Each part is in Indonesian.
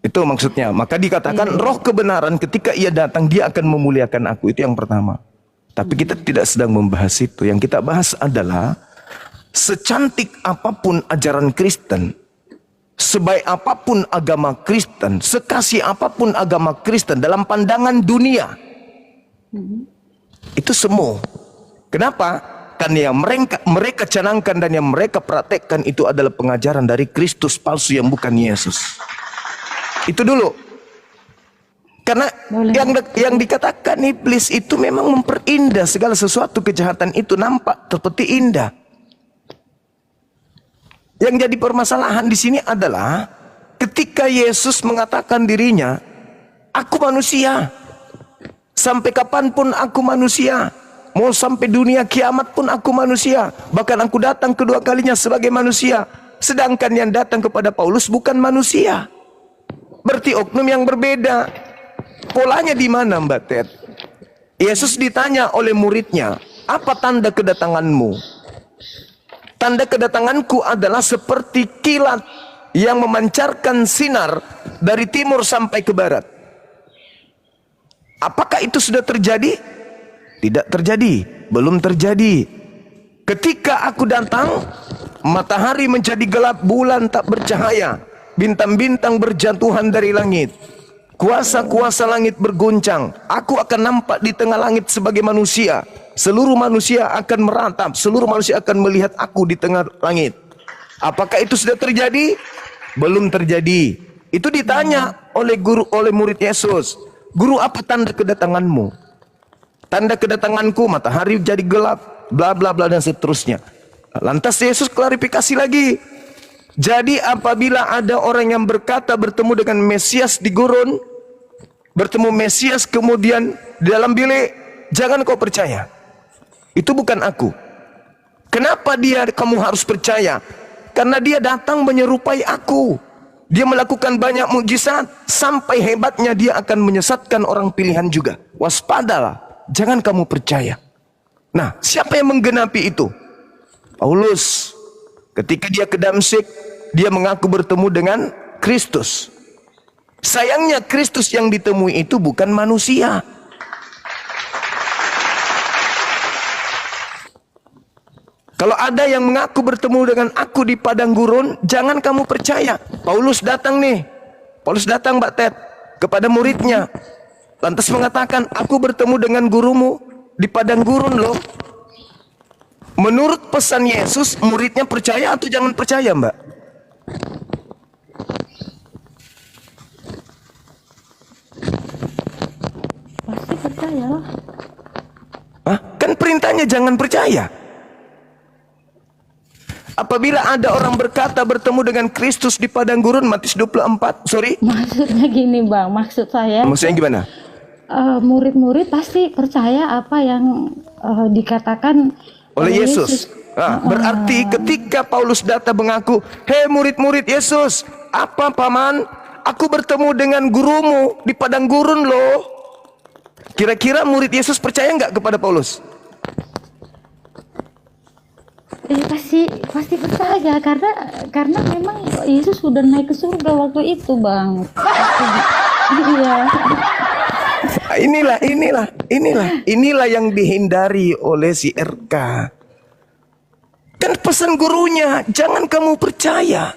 Itu maksudnya. Maka dikatakan roh kebenaran ketika ia datang dia akan memuliakan aku. Itu yang pertama. Tapi kita tidak sedang membahas itu. Yang kita bahas adalah secantik apapun ajaran Kristen, sebaik apapun agama Kristen, sekasih apapun agama Kristen dalam pandangan dunia, itu semu. Kenapa? Karena yang mereka canangkan dan yang mereka praktekkan itu adalah pengajaran dari Kristus palsu yang bukan Yesus. Itu dulu. Karena yang dikatakan iblis itu memang memperindah segala sesuatu kejahatan itu nampak seperti indah. Yang jadi permasalahan di sini adalah ketika Yesus mengatakan dirinya, aku manusia. Sampai kapanpun aku manusia. Mau sampai dunia kiamat pun aku manusia. Bahkan aku datang kedua kalinya sebagai manusia. Sedangkan yang datang kepada Paulus bukan manusia. Berarti oknum yang berbeda. Polanya di mana, Mbak Ted? Yesus ditanya oleh muridnya, apa tanda kedatanganmu? Tanda kedatanganku adalah seperti kilat yang memancarkan sinar dari timur sampai ke barat. Apakah itu sudah terjadi? Tidak terjadi, belum terjadi. Ketika aku datang, matahari menjadi gelap, bulan tak bercahaya, bintang-bintang berjatuhan dari langit. Kuasa-kuasa langit berguncang. Aku akan nampak di tengah langit sebagai manusia. Seluruh manusia akan meratap, seluruh manusia akan melihat aku di tengah langit. Apakah itu sudah terjadi? Belum terjadi. Itu ditanya oleh murid Yesus. Guru, apa tanda kedatanganmu? Tanda kedatanganku matahari jadi gelap, bla bla bla dan seterusnya. Lantas Yesus klarifikasi lagi. Jadi apabila ada orang yang berkata bertemu dengan Mesias di gurun, bertemu Mesias kemudian di dalam bilik, jangan kau percaya. Itu bukan aku. Kenapa kamu harus percaya? Karena dia datang menyerupai aku. Dia melakukan banyak mukjizat, sampai hebatnya dia akan menyesatkan orang pilihan juga. Waspadalah, jangan kamu percaya. Nah, siapa yang menggenapi itu? Paulus. Ketika dia ke Damsyik, dia mengaku bertemu dengan Kristus. Sayangnya Kristus yang ditemui itu bukan manusia. Kalau ada yang mengaku bertemu dengan aku di padang gurun, jangan kamu percaya. Paulus datang nih. Paulus datang, Mbak Ted, kepada muridnya. Lantas mengatakan, aku bertemu dengan gurumu di padang gurun loh. Menurut pesan Yesus, muridnya percaya atau jangan percaya, Mbak? Pasti percaya lah. Hah? Kan perintahnya jangan percaya. Apabila ada orang berkata bertemu dengan Kristus di padang gurun, Matius 24, sorry. Maksudnya gini Bang, maksud saya. Maksudnya gimana? Murid-murid pasti percaya apa yang dikatakan oleh Yesus. Nah, berarti ketika Paulus datang mengaku, hei murid-murid Yesus, apa paman? Aku bertemu dengan gurumu di padang gurun loh. Kira-kira murid Yesus percaya nggak kepada Paulus? Pasti percaya karena memang Yesus sudah naik ke surga waktu itu Bang. Iya. Inilah yang dihindari oleh si RK. Kan pesan gurunya, jangan kamu percaya.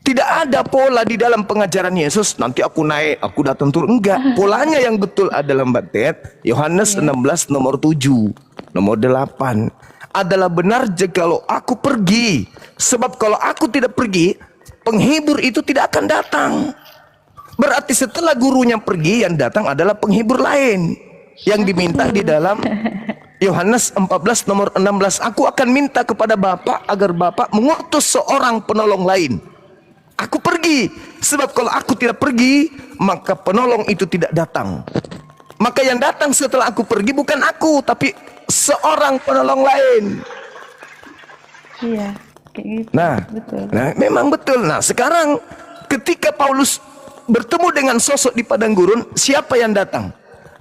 Tidak ada pola di dalam pengajaran Yesus, nanti aku naik, aku datang turun. Enggak, polanya yang betul adalah Mbak Ted, Yohanes 16 nomor 7. Nomor 8 adalah benar jikalau aku pergi. Sebab kalau aku tidak pergi, penghibur itu tidak akan datang. Berarti setelah gurunya pergi, yang datang adalah penghibur lain. Yang diminta di dalam Yohanes 14 nomor 16. Aku akan minta kepada Bapa agar Bapa mengutus seorang penolong lain. Aku pergi. Sebab kalau aku tidak pergi, maka penolong itu tidak datang. Maka yang datang setelah aku pergi bukan aku, tapi seorang penolong lain. Iya, kayak gitu. Betul. Memang betul. Nah, sekarang ketika Paulus bertemu dengan sosok di padang gurun, siapa yang datang?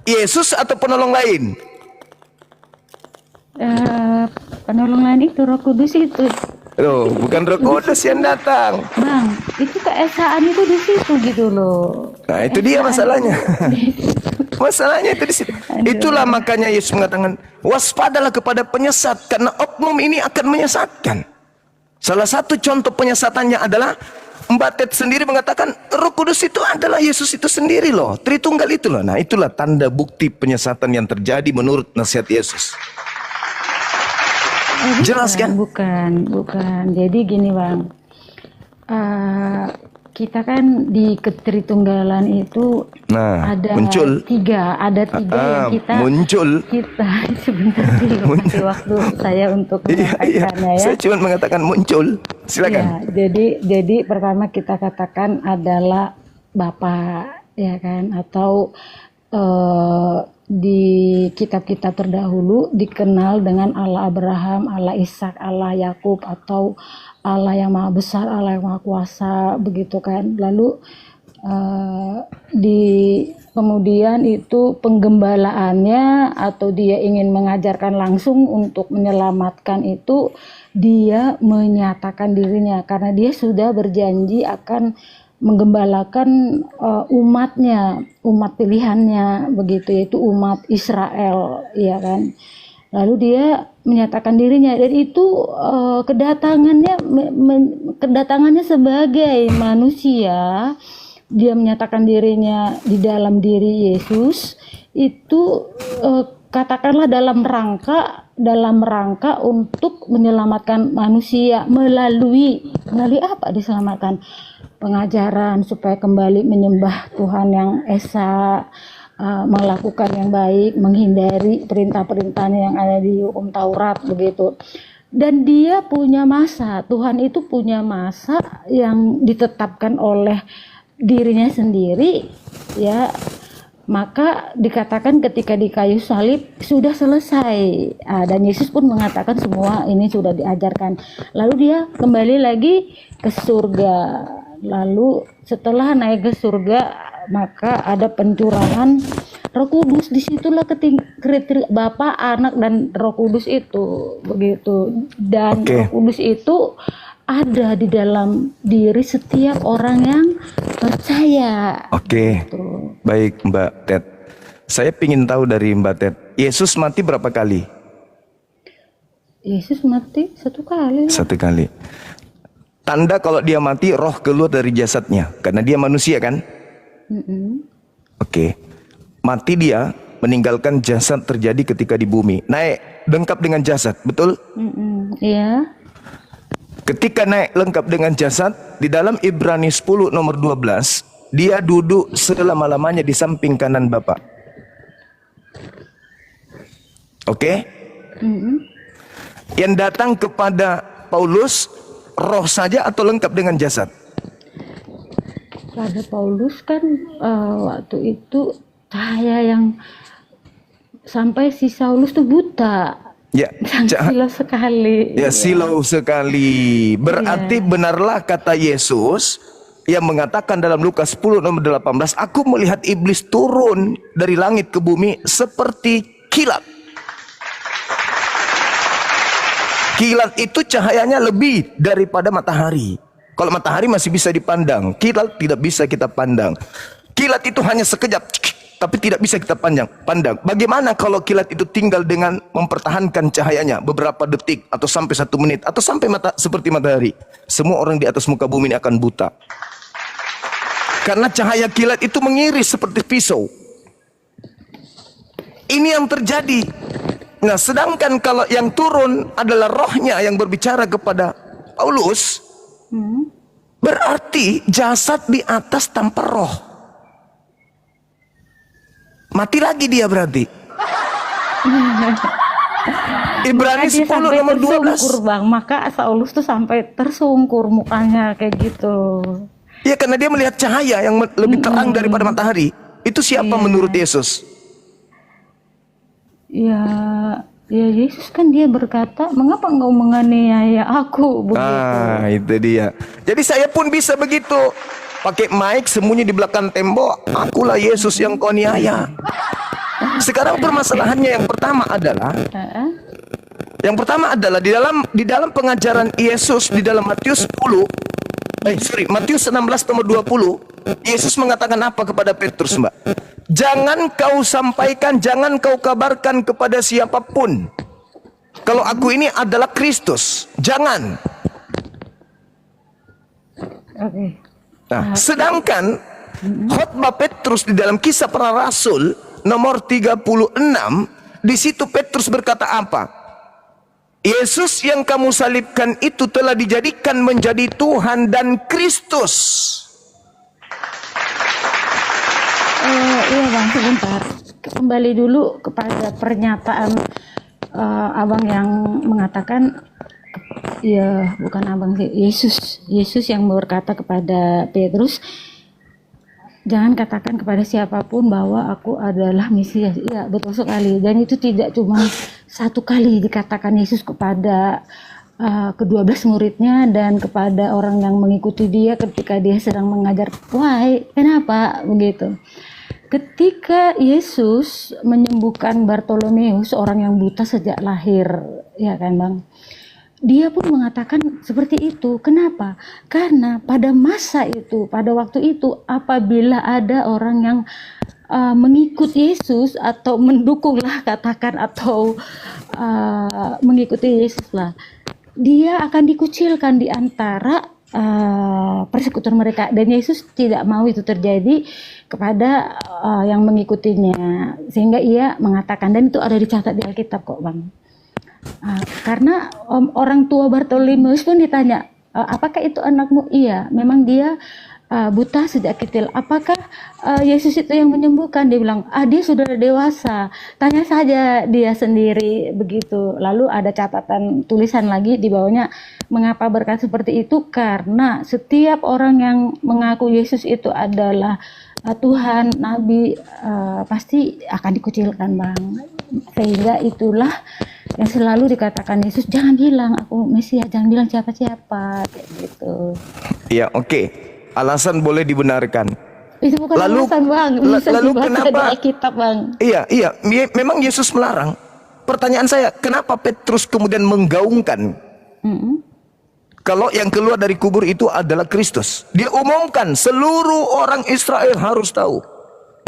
Yesus atau penolong lain? Penolong lain itu Roh Kudus itu. Loh, bukan Roh Kudus yang datang. Bang, itu keesaan itu di situ gitu loh. Nah, itu dia masalahnya. Masalahnya itu di situ. Itulah makanya Yesus mengatakan, waspadalah kepada penyesat, karena oknum ini akan menyesatkan. Salah satu contoh penyesatannya adalah Mbak Ted sendiri mengatakan Roh Kudus itu adalah Yesus itu sendiri loh, Tritunggal itu loh. Nah, itulah tanda bukti penyesatan yang terjadi menurut nasihat Yesus. Jelas kan? Bukan. Jadi gini Bang, kita kan di Ketritunggalan itu ada muncul. tiga yang kita sebentar dulu kasih waktu saya untuk mengatakannya ya. Saya cuma mengatakan muncul. Silakan. Ya, jadi pertama kita katakan adalah Bapa, ya kan, atau di kitab-kitab terdahulu dikenal dengan Allah Abraham, Allah Ishak, Allah Yakub, atau Allah yang Maha Besar, Allah yang Maha Kuasa, begitu kan. Lalu kemudian itu penggembalaannya, atau dia ingin mengajarkan langsung untuk menyelamatkan itu, dia menyatakan dirinya karena dia sudah berjanji akan menggembalakan umatnya, umat pilihannya, begitu, yaitu umat Israel, ya kan. Lalu dia menyatakan dirinya, dan itu kedatangannya sebagai manusia. Dia menyatakan dirinya di dalam diri Yesus itu katakanlah dalam rangka untuk menyelamatkan manusia melalui apa diselamatkan? Pengajaran supaya kembali menyembah Tuhan yang esa, melakukan yang baik, menghindari perintah-perintahnya yang ada di hukum Taurat, begitu. Dan dia punya masa, Tuhan itu punya masa yang ditetapkan oleh dirinya sendiri, ya. Maka dikatakan ketika di kayu salib sudah selesai, dan Yesus pun mengatakan semua ini sudah diajarkan. Lalu dia kembali lagi ke surga. Lalu setelah naik ke surga, maka ada pencurahan Roh Kudus. Disitulah Bapa, Anak, dan Roh Kudus itu, begitu. Dan Roh Kudus itu ada di dalam diri setiap orang yang percaya. Gitu. Baik Mbak Ted, saya ingin tahu dari Mbak Ted, Yesus mati berapa kali? Yesus mati 1 kali. 1 kali. Tanda kalau dia mati, roh keluar dari jasadnya, karena dia manusia kan? Mati dia, meninggalkan jasad terjadi ketika di bumi. Naik lengkap dengan jasad, betul? Iya. Ketika naik lengkap dengan jasad, di dalam Ibrani 10 nomor 12, dia duduk selama-lamanya di samping kanan Bapa. Yang datang kepada Paulus, roh saja atau lengkap dengan jasad? Pada Paulus kan waktu itu cahaya yang sampai si Saulus tuh buta. Ya, silau sekali. Ya, silau sekali. Berarti benarlah kata Yesus yang mengatakan dalam Lukas 10 nomor 18, aku melihat iblis turun dari langit ke bumi seperti kilat. Kilat itu cahayanya lebih daripada matahari. Kalau matahari masih bisa dipandang, kilat tidak bisa kita pandang. Kilat itu hanya sekejap, tapi tidak bisa kita pandang. Bagaimana kalau kilat itu tinggal dengan mempertahankan cahayanya beberapa detik atau sampai 1 menit atau sampai seperti matahari? Semua orang di atas muka bumi ini akan buta. Karena cahaya kilat itu mengiris seperti pisau. Ini yang terjadi. Nah, sedangkan kalau yang turun adalah rohnya yang berbicara kepada Paulus, berarti jasad di atas tanpa roh. Mati lagi dia berarti. Ibrani 10 nomor 12. Bang, maka Saulus tuh sampai tersungkur mukanya kayak gitu. Ya, karena dia melihat cahaya yang lebih terang daripada matahari. Itu siapa menurut Yesus? Ya Yesus kan dia berkata, mengapa engkau menganiaya aku? Begitu. Itu dia. Jadi saya pun bisa begitu. Pakai mic sembunyi di belakang tembok. Akulah Yesus yang kau niaya. Sekarang permasalahannya yang pertama adalah Yang pertama adalah di dalam pengajaran Yesus di dalam Matius 16 nomor 20, Yesus mengatakan apa kepada Petrus, Mbak? Jangan kau sampaikan, jangan kau kabarkan kepada siapapun kalau aku ini adalah Kristus. Jangan. Oke. Nah, sedangkan khotbah Petrus di dalam Kisah Para Rasul nomor 36, di situ Petrus berkata apa? Yesus yang kamu salibkan itu telah dijadikan menjadi Tuhan dan Kristus. Iya Bang, sebentar. Kembali dulu kepada pernyataan Abang yang mengatakan, ya bukan Abang sih, Yesus yang berkata kepada Petrus, jangan katakan kepada siapapun bahwa aku adalah Mesias. Iya, betul sekali. Dan itu tidak cuma satu kali dikatakan Yesus kepada ke-12 muridnya dan kepada orang yang mengikuti dia ketika dia sedang mengajar. Why? Kenapa begitu? Ketika Yesus menyembuhkan Bartolomeus, orang yang buta sejak lahir, ya kan Bang? Dia pun mengatakan seperti itu. Kenapa? Karena pada masa itu, pada waktu itu, apabila ada orang yang mengikut Yesus atau mendukunglah katakan, atau mengikuti Yesus lah, dia akan dikucilkan di antara persekutuan mereka. Dan Yesus tidak mau itu terjadi kepada yang mengikutinya, sehingga ia mengatakan, dan itu ada dicatat di Alkitab kok Bang. Karena orang tua Bartolomeus pun ditanya, apakah itu anakmu? Iya, memang dia buta sejak kecil. Apakah Yesus itu yang menyembuhkan? Dia bilang, dia sudah dewasa, tanya saja dia sendiri, begitu. Lalu ada catatan tulisan lagi di bawahnya, mengapa berkata seperti itu? Karena setiap orang yang mengaku Yesus itu adalah Tuhan, Nabi, pasti akan dikucilkan Bang. Sehingga itulah yang selalu dikatakan Yesus, jangan bilang aku Mesias, jangan bilang siapa-siapa, kayak gitu. Ya, oke. Alasan boleh dibenarkan. Itu bukan alasan Bang, bisa lalu dibaca kenapa? di Alkitab Bang. Iya, memang Yesus melarang. Pertanyaan saya, kenapa Petrus kemudian menggaungkan kalau yang keluar dari kubur itu adalah Kristus? Dia umumkan, seluruh orang Israel harus tahu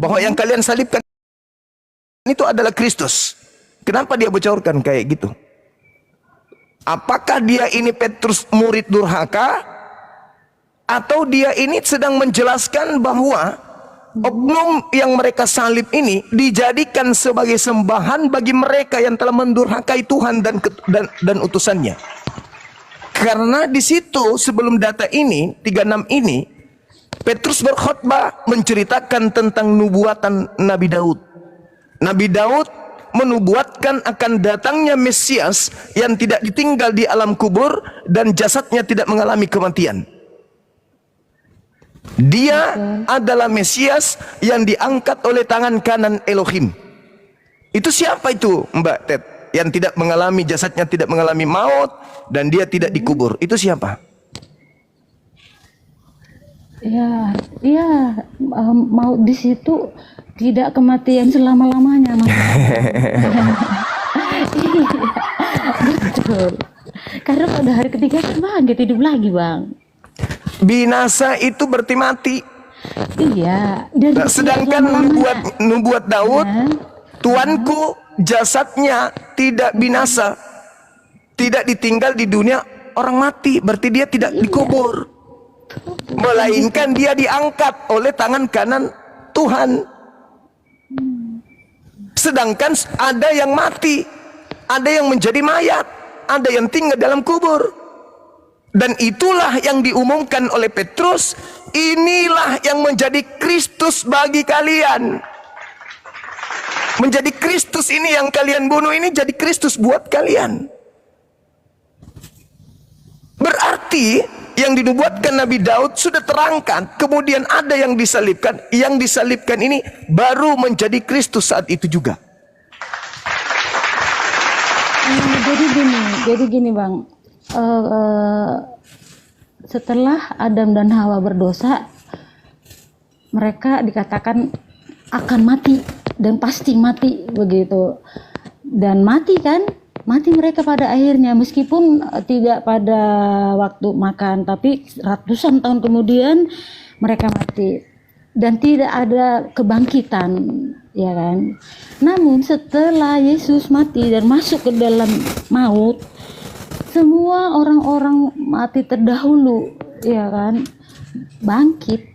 bahwa yang kalian salibkan itu adalah Kristus. Kenapa dia bocorkan kayak gitu? Apakah dia ini Petrus murid durhaka, atau dia ini sedang menjelaskan bahwa oknum yang mereka salib ini dijadikan sebagai sembahan bagi mereka yang telah mendurhakai Tuhan dan utusannya? Karena di situ sebelum data ini 36 ini, Petrus berkhotbah menceritakan tentang nubuatan Nabi Daud. Nabi Daud menubuatkan akan datangnya Mesias yang tidak ditinggal di alam kubur dan jasadnya tidak mengalami kematian. Dia adalah Mesias yang diangkat oleh tangan kanan Elohim. Itu siapa itu Mbak Ted? Yang tidak mengalami, jasadnya tidak mengalami maut dan dia tidak dikubur. Itu siapa? Ya, mau di situ tidak kematian selama-lamanya. Iya, betul. Karena pada hari ketiga kan bangkit hidup lagi Bang. Binasa itu berarti mati. Iya. Dan sedangkan nubuat Daud, Tuanku jasadnya tidak binasa, tidak ditinggal di dunia orang mati. Berarti dia tidak dikubur, melainkan dia diangkat oleh tangan kanan Tuhan. Sedangkan ada yang mati, ada yang menjadi mayat, ada yang tinggal dalam kubur. Dan itulah yang diumumkan oleh Petrus, inilah yang menjadi Kristus bagi kalian. Menjadi Kristus ini yang kalian bunuh ini jadi Kristus buat kalian. Berarti yang dinubuatkan Nabi Daud sudah terangkat, kemudian ada yang disalibkan. Yang disalibkan ini baru menjadi Kristus saat itu juga. Jadi gini Bang, setelah Adam dan Hawa berdosa, mereka dikatakan akan mati dan pasti mati begitu. Dan mati kan, mati mereka pada akhirnya, meskipun tidak pada waktu makan, tapi ratusan tahun kemudian mereka mati dan tidak ada kebangkitan, ya kan. Namun setelah Yesus mati dan masuk ke dalam maut, semua orang-orang mati terdahulu, ya kan, bangkit.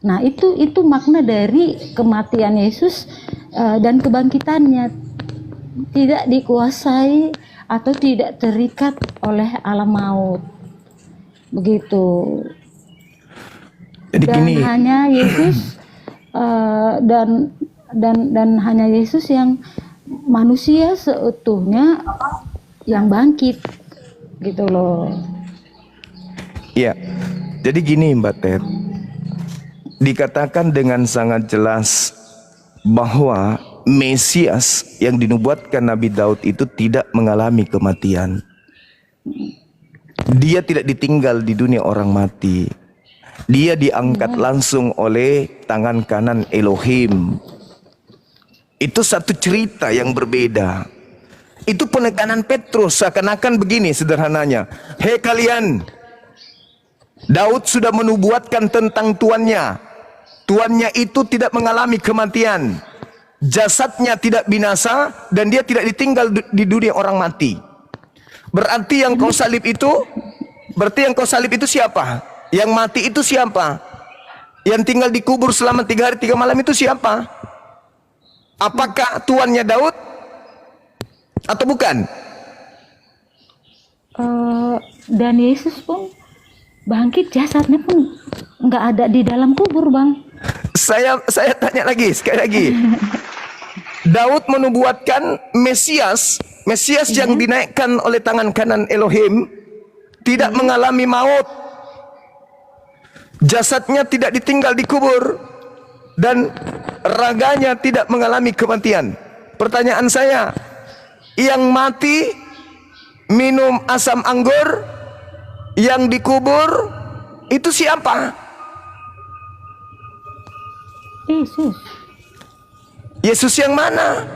Nah, itu makna dari kematian Yesus dan kebangkitannya, tidak dikuasai atau tidak terikat oleh alam maut. Begitu. Jadi Dan gini, hanya Yesus dan hanya Yesus yang manusia seutuhnya yang bangkit, gitu loh. ya. Jadi gini Mbak Ted, dikatakan dengan sangat jelas bahwa Mesias yang dinubuatkan Nabi Daud itu tidak mengalami kematian. Dia tidak ditinggal di dunia orang mati. Dia diangkat langsung oleh tangan kanan Elohim. Itu satu cerita yang berbeda. Itu penekanan Petrus seakan-akan begini sederhananya. Hei kalian, Daud sudah menubuatkan tentang tuannya. Tuannya itu tidak mengalami kematian. Jasadnya tidak binasa dan dia tidak ditinggal di dunia orang mati. Berarti yang kau salib itu siapa? Yang mati itu siapa? Yang tinggal dikubur selama 3 hari 3 malam itu siapa? Apakah tuannya Daud atau bukan? Dan Yesus pun bangkit, jasadnya pun nggak ada di dalam kubur, Bang. Saya tanya lagi, sekali lagi. Daud menubuatkan Mesias yang dinaikkan oleh tangan kanan Elohim tidak mengalami maut. Jasadnya tidak ditinggal di kubur dan raganya tidak mengalami kematian. Pertanyaan saya, yang mati minum asam anggur, yang dikubur itu siapa? Yesus. Yesus yang mana?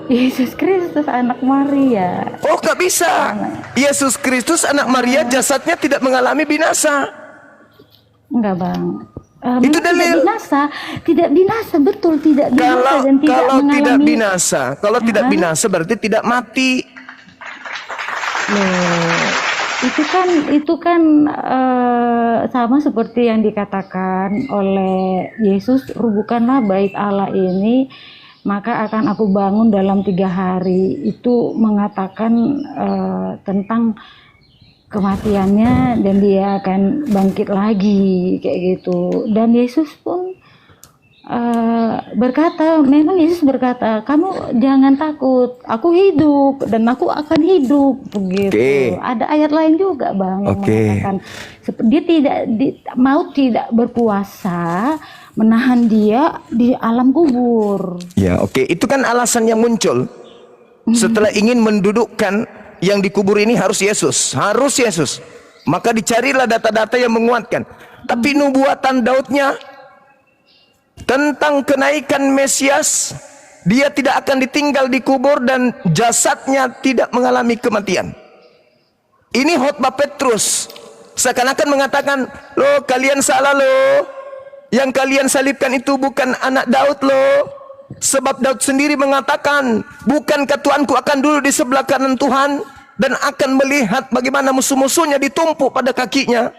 Yesus Kristus, anak Maria. Oh, gak bisa. Yesus Kristus anak Maria, jasadnya tidak mengalami binasa. Enggak, Bang. Itu dalil. Tidak binasa, betul, tidak binasa dan tidak Kalau mengalami. tidak binasa, kalau tidak binasa berarti tidak mati. Loh, itu kan sama seperti yang dikatakan oleh Yesus, rubuhkanlah bait Allah ini, maka akan aku bangun dalam 3 hari. Itu mengatakan tentang kematiannya dan dia akan bangkit lagi, kayak gitu. Dan Yesus pun memang Yesus berkata, kamu jangan takut, aku hidup dan aku akan hidup, begitu. Ada ayat lain juga, Bang, yang mengatakan dia maut tidak berkuasa menahan dia di alam kubur. Ya, itu kan alasan yang muncul setelah ingin mendudukkan yang dikubur ini harus Yesus. Maka dicarilah data-data yang menguatkan. Tapi nubuatan Daudnya tentang kenaikan Mesias, dia tidak akan ditinggal di kubur dan jasadnya tidak mengalami kematian. Ini khotbah Petrus seakan-akan mengatakan, loh kalian salah loh, yang kalian salibkan itu bukan anak Daud loh. Sebab Daud sendiri mengatakan, bukankah Tuanku akan duduk di sebelah kanan Tuhan dan akan melihat bagaimana musuh-musuhnya ditumpuk pada kakinya.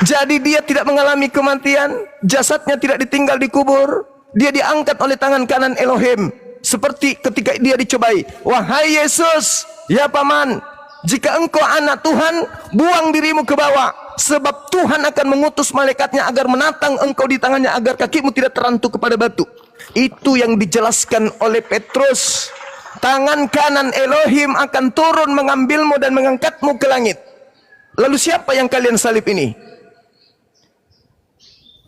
Jadi dia tidak mengalami kematian, jasadnya tidak ditinggal di kubur, dia diangkat oleh tangan kanan Elohim. Seperti ketika dia dicobai, wahai Yesus, ya paman, jika engkau anak Tuhan, buang dirimu ke bawah, sebab Tuhan akan mengutus malaikatnya agar menatang engkau di tangannya, agar kakimu tidak terantuk kepada batu. Itu yang dijelaskan oleh Petrus. Tangan kanan Elohim akan turun mengambilmu dan mengangkatmu ke langit. Lalu siapa yang kalian salib ini?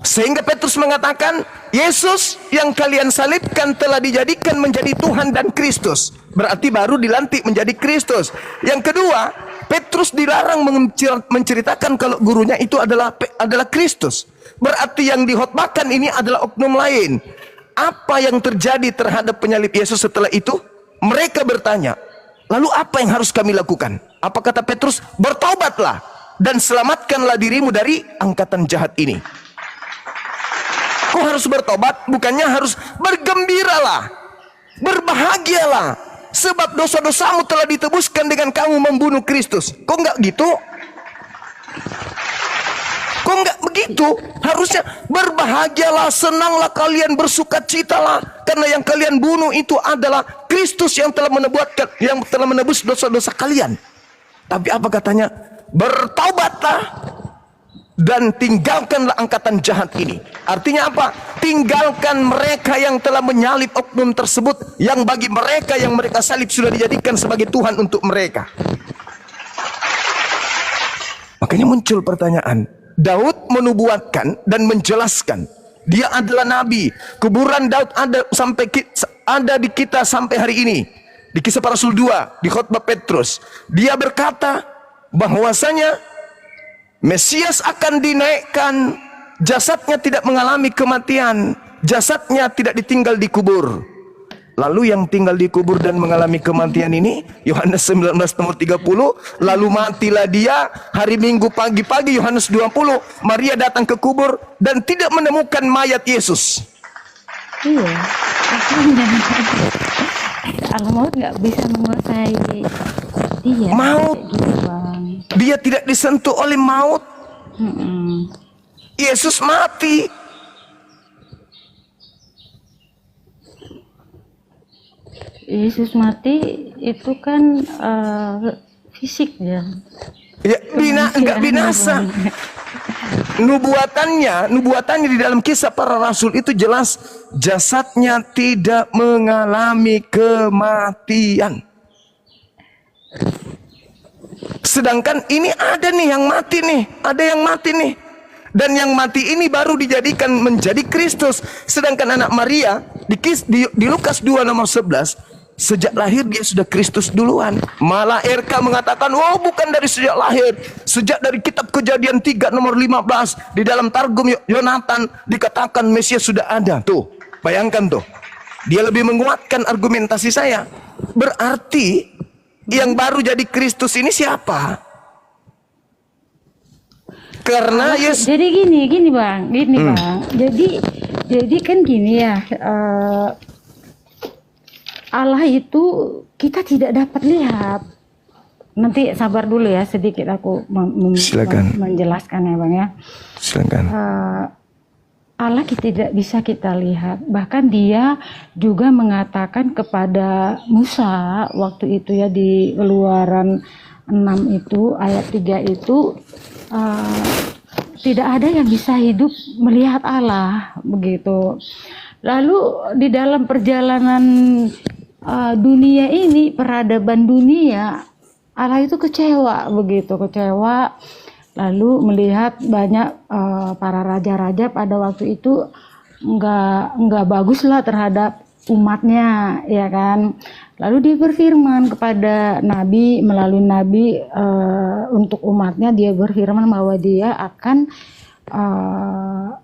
Sehingga Petrus mengatakan, Yesus yang kalian salibkan telah dijadikan menjadi Tuhan dan Kristus. Berarti baru dilantik menjadi Kristus. Yang kedua, Petrus dilarang menceritakan kalau gurunya itu adalah Kristus. Berarti yang dihotbahkan ini adalah oknum lain. Apa yang terjadi terhadap penyalib Yesus setelah itu? Mereka bertanya, Lalu apa yang harus kami lakukan? Apa kata Petrus? Bertaubatlah dan selamatkanlah dirimu dari angkatan jahat ini. Kau harus bertobat, bukannya harus bergembiralah, berbahagialah, sebab dosa-dosamu telah ditebuskan dengan kamu membunuh Kristus. Kok enggak gitu? Kok enggak begitu? Harusnya berbahagialah, senanglah kalian, bersukacitalah, karena yang kalian bunuh itu adalah Kristus yang telah menebus dosa-dosa kalian. Tapi apa katanya? Bertaubatlah dan tinggalkanlah angkatan jahat ini. Artinya apa? Tinggalkan mereka yang telah menyalib oknum tersebut, yang bagi mereka yang mereka salib sudah dijadikan sebagai Tuhan untuk mereka. Makanya muncul pertanyaan. Daud menubuatkan dan menjelaskan dia adalah nabi. Kuburan Daud ada di kita sampai hari ini. Di Kisah Para Rasul 2, di khotbah Petrus, dia berkata bahwasanya Mesias akan dinaikkan, jasadnya tidak mengalami kematian, jasadnya tidak ditinggal di kubur. Lalu yang tinggal di kubur dan mengalami kematian ini, Yohanes 19 nomor 30, lalu matilah dia hari Minggu pagi-pagi, Yohanes 20, Maria datang ke kubur dan tidak menemukan mayat Yesus. Iya, Allah maut nggak bisa menguasai dia. Maut, gitu, Bang. dia tidak disentuh oleh maut. Yesus mati. Yesus mati itu kan fisik ya. Ya, enggak binasa. Nubuatannya di dalam Kisah Para Rasul itu jelas, jasadnya tidak mengalami kematian. Sedangkan ini ada nih yang mati nih, ada yang mati nih. Dan yang mati ini baru dijadikan menjadi Kristus. Sedangkan anak Maria di Lukas 2 nomor 11, sejak lahir dia sudah Kristus duluan. Malah RK mengatakan, oh bukan dari sejak lahir, sejak dari kitab Kejadian 3 nomor 15, di dalam Targum Yonatan dikatakan Mesias sudah ada. Tuh, bayangkan tuh. Dia lebih menguatkan argumentasi saya. Berarti yang baru jadi Kristus ini siapa? Karena Yesus. Jadi gini Bang, Bang. Jadi kan gini ya, Allah itu kita tidak dapat lihat. Nanti sabar dulu ya, sedikit aku menjelaskan ya Bang ya. Silakan. Allah tidak bisa kita lihat. Bahkan dia juga mengatakan kepada Musa waktu itu ya, di Keluaran 6 itu ayat 3 itu, tidak ada yang bisa hidup melihat Allah, begitu. Lalu di dalam perjalanan dunia ini, peradaban dunia, Allah itu kecewa, begitu, kecewa. Lalu melihat banyak para raja-raja pada waktu itu nggak bagus lah terhadap umatnya, ya kan. Lalu dia berfirman kepada nabi, melalui nabi, untuk umatnya dia berfirman bahwa dia akan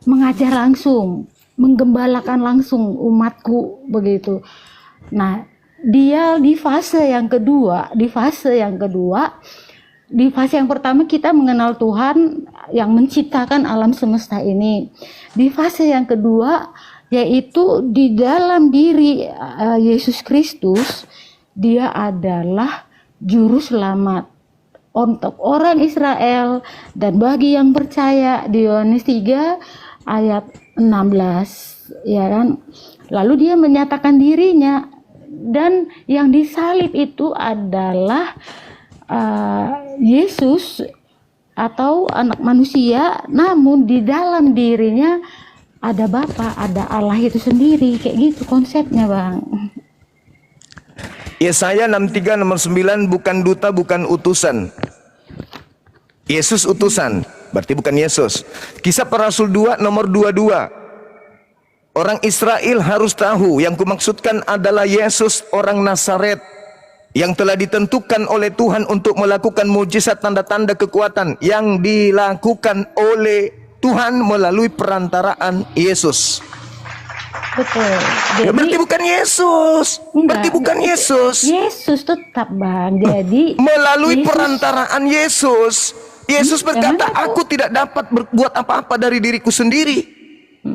mengajar langsung, menggembalakan langsung umatku, begitu. Nah, dia di fase yang kedua, di fase yang pertama kita mengenal Tuhan yang menciptakan alam semesta ini. Di fase yang kedua, yaitu di dalam diri Yesus Kristus, dia adalah juru selamat untuk orang Israel dan bagi yang percaya, di Yohanes 3 ayat 16, ya kan. Lalu dia menyatakan dirinya, dan yang disalib itu adalah Yesus atau anak manusia, namun di dalam dirinya ada Bapa, ada Allah itu sendiri, kayak gitu konsepnya Bang. Yesaya 63 nomor 9, bukan duta, bukan utusan. Yesus utusan, berarti bukan Yesus. Kisah Para Rasul 2 nomor 22. Orang Israel harus tahu, yang kumaksudkan adalah Yesus orang Nazaret, yang telah ditentukan oleh Tuhan untuk melakukan mujizat, tanda-tanda, kekuatan yang dilakukan oleh Tuhan melalui perantaraan Yesus. Betul. Ya, berarti Jadi bukan Yesus. Berarti bukan Yesus. Yesus tetap, Bang. Jadi Melalui Yesus- perantaraan Yesus. Yesus berkata, jangan aku tidak dapat berbuat apa-apa dari diriku sendiri.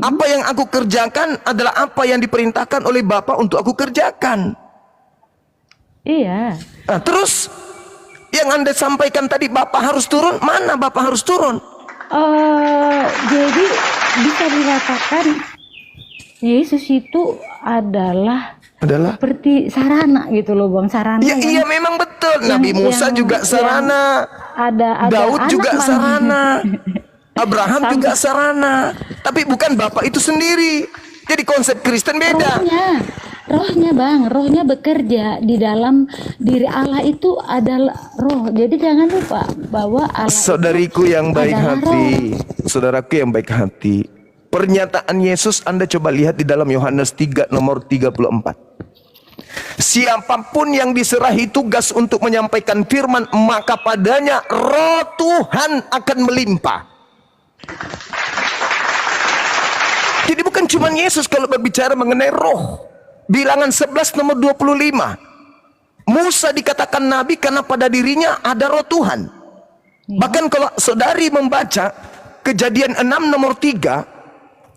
Apa yang aku kerjakan adalah apa yang diperintahkan oleh Bapa untuk aku kerjakan. Iya. Nah, terus yang Anda sampaikan tadi Bapak harus turun, mana Bapak harus turun? Jadi bisa dikatakan Yesus itu adalah seperti sarana gitu loh, Bang. Sarana Ya, yang- iya memang betul. Nabi Musa juga sarana. ada Daud anak, juga Bang. sarana. Abraham juga sarana. Tapi bukan Bapak itu sendiri. Jadi konsep Kristen beda. Rohnya, Bang, rohnya bekerja di dalam diri Allah itu adalah roh. Jadi jangan lupa bahwa Allah Saudariku yang baik adalah hati, saudaraku yang baik hati, pernyataan Yesus Anda coba lihat di dalam Yohanes 3 nomor 34. Siapapun yang diserahi tugas untuk menyampaikan firman, maka padanya roh Tuhan akan melimpah. Jadi bukan cuma Yesus kalau berbicara mengenai roh. Bilangan 11 nomor 25. Musa dikatakan nabi karena pada dirinya ada roh Tuhan. Bahkan kalau saudari membaca Kejadian 6 nomor 3,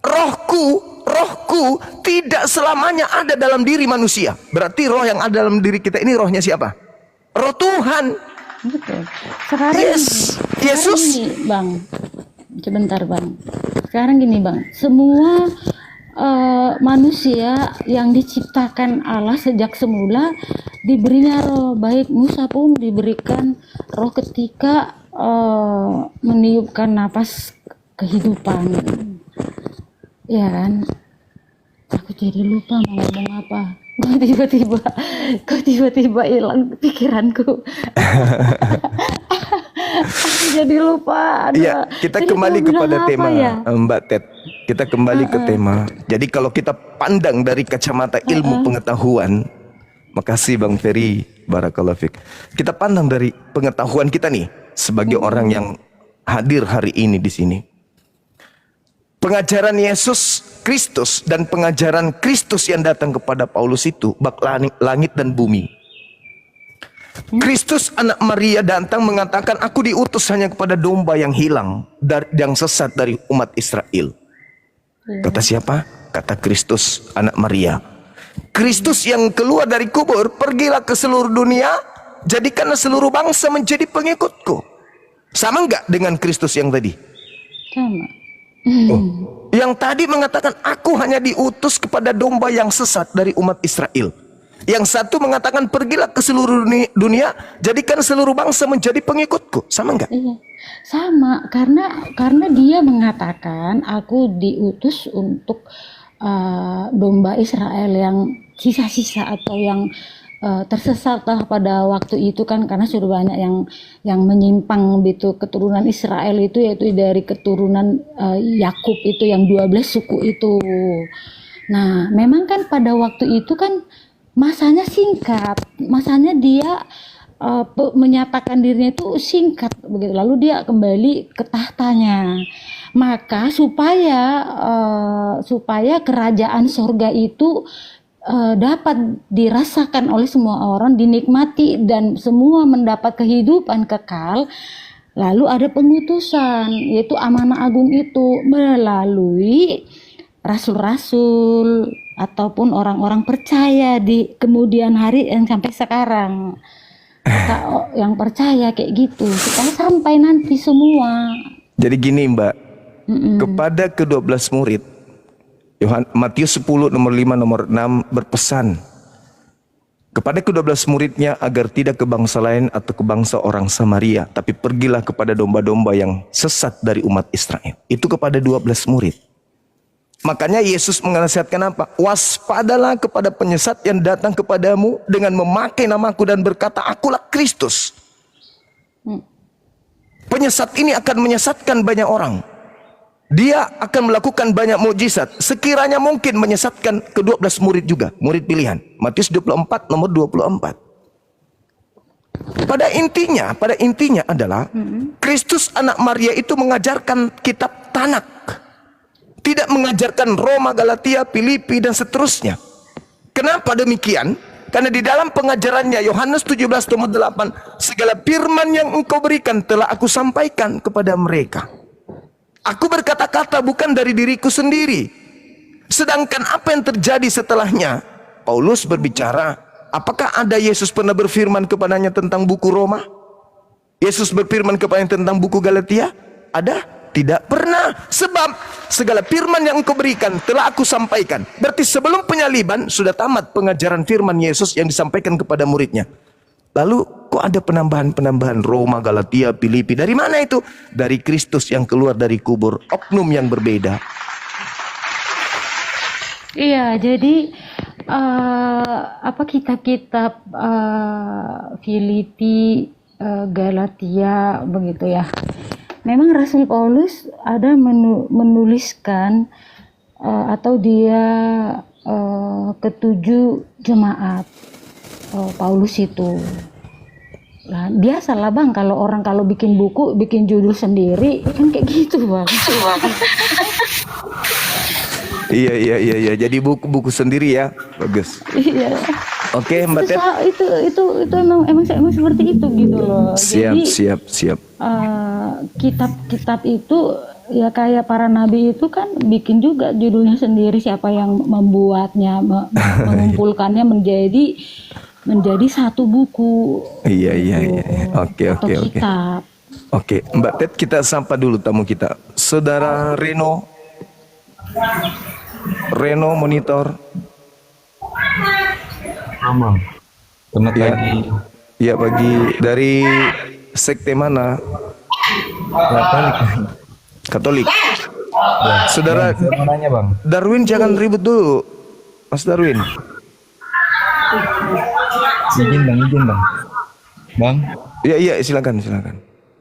rohku tidak selamanya ada dalam diri manusia. Berarti roh yang ada dalam diri kita ini rohnya siapa? Roh Tuhan. Betul. Sekarang Yesus. gini, Bang. Sebentar, Bang. Sekarang gini, Bang. Semua manusia yang diciptakan Allah sejak semula diberinya roh. Baik Musa pun diberikan roh ketika meniupkan napas kehidupan. Ya kan? Aku jadi lupa mau ngomong apa. Kok tiba-tiba hilang pikiranku. Aku jadi lupa. Ya, kita Jadi kembali aku bilang kepada apa tema, ya? Mbak Ted. Kita kembali ke tema. Jadi kalau kita pandang dari kacamata ilmu pengetahuan, makasih Bang Ferry, barakallahu fik. Kita pandang dari pengetahuan kita nih sebagai orang yang hadir hari ini di sini. Pengajaran Yesus Kristus dan pengajaran Kristus yang datang kepada Paulus itu bak langit dan bumi. Kristus anak Maria datang mengatakan, aku diutus hanya kepada domba yang hilang, yang sesat dari umat Israel. Kata siapa? Kata Kristus anak Maria. Kristus yang keluar dari kubur, pergilah ke seluruh dunia, jadikanlah seluruh bangsa menjadi pengikutku. Sama enggak dengan Kristus yang tadi? Sama. Yang tadi mengatakan, aku hanya diutus kepada domba yang sesat dari umat Israel. Yang satu mengatakan, pergilah ke seluruh dunia, jadikan seluruh bangsa menjadi pengikutku. Sama enggak? Iya, sama. Karena dia mengatakan, aku diutus untuk domba Israel yang sisa-sisa atau yang tersesat lah pada waktu itu kan, karena sudah banyak yang menyimpang gitu keturunan Israel itu, yaitu dari keturunan Yakub itu yang 12 suku itu. Nah, memang kan pada waktu itu kan masanya singkat, masanya dia menyatakan dirinya itu singkat begitu, lalu dia kembali ke tahtanya. Maka supaya kerajaan sorga itu dapat dirasakan oleh semua orang, dinikmati dan semua mendapat kehidupan kekal, lalu ada pengutusan, yaitu amanah agung itu melalui rasul-rasul ataupun orang-orang percaya di kemudian hari yang sampai sekarang. Yang percaya kayak gitu supaya sampai nanti semua. Jadi gini Mbak, kepada ke-12 murid, Matius 10 nomor 5 nomor 6 berpesan kepada ke-12 muridnya agar tidak ke bangsa lain atau ke bangsa orang Samaria, tapi pergilah kepada domba-domba yang sesat dari umat Israel. Itu kepada 12 murid. Makanya Yesus menasihatkan apa? Waspadalah kepada penyesat yang datang kepadamu dengan memakai namaku dan berkata, akulah Kristus. Penyesat ini akan menyesatkan banyak orang. Dia akan melakukan banyak mukjizat, sekiranya mungkin menyesatkan ke-12 murid juga, murid pilihan. Matius 24 nomor 24. Pada intinya adalah Kristus anak Maria itu mengajarkan kitab Tanak. Tidak mengajarkan Roma, Galatia, Filipi, dan seterusnya. Kenapa demikian? Karena di dalam pengajarannya Yohanes 17:8, segala firman yang engkau berikan telah aku sampaikan kepada mereka. Aku berkata-kata bukan dari diriku sendiri. Sedangkan apa yang terjadi setelahnya? Paulus berbicara, apakah ada Yesus pernah berfirman kepadanya tentang buku Roma? Yesus berfirman kepadanya tentang buku Galatia? Ada? Tidak pernah. Sebab segala firman yang engkau berikan telah aku sampaikan. Berarti sebelum penyaliban sudah tamat pengajaran firman Yesus yang disampaikan kepada muridnya. Lalu kok ada penambahan-penambahan Roma, Galatia, Filipi? Dari mana itu? Dari Kristus yang keluar dari kubur, oknum yang berbeda. Iya, jadi kitab-kitab Filipi, Galatia begitu ya. Memang Rasul Paulus ada menuliskan atau dia ketujuh jemaat Paulus itu. Nah, biasalah Bang, kalau orang kalau bikin buku, bikin judul sendiri kan kayak gitu Bang. Iya. Jadi buku sendiri ya, bagus. Iya. Oke, Mbak Ted. Itu emang seperti itu gitu loh. Siap. Kitab-kitab itu ya kayak para nabi itu kan bikin juga judulnya sendiri, siapa yang membuatnya, mengumpulkannya menjadi satu buku. Iya. Oke. Kitab. Oke, Mbak Ted, kita sapa dulu tamu kita. Saudara Reno monitor. Amang. Selamat pagi. Iya, pagi. Dari sekte mana? Katolik. Ya, Saudara saya mau nanya Bang. Darwin, jangan ribut dulu. Mas Darwin. Izin Bang. Bang? Iya, silakan.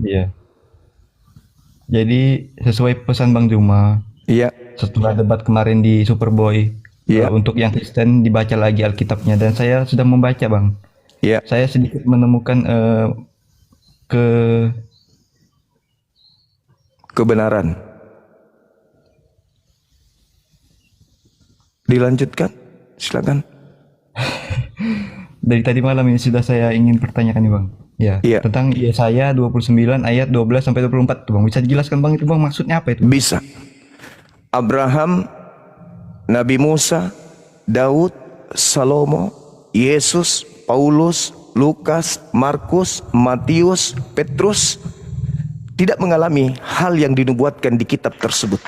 Iya. Jadi sesuai pesan Bang Juma, Iya. setelah debat kemarin di Superboy, Iya. untuk yang Kristen dibaca lagi Alkitabnya, dan saya sudah membaca Bang. Iya. Saya sedikit menemukan Kebenaran. Dilanjutkan. Silakan. dari tadi malam ini sudah saya ingin pertanyakan nih Bang. Ya, Iya. tentang Yesaya 29 ayat 12 sampai 24 tuh Bang. Bisa dijelaskan Bang itu Bang, maksudnya apa itu? Bisa. Abraham, Nabi Musa, Daud, Salomo, Yesus, Paulus, Lukas, Markus, Matius, Petrus tidak mengalami hal yang dinubuatkan di kitab tersebut.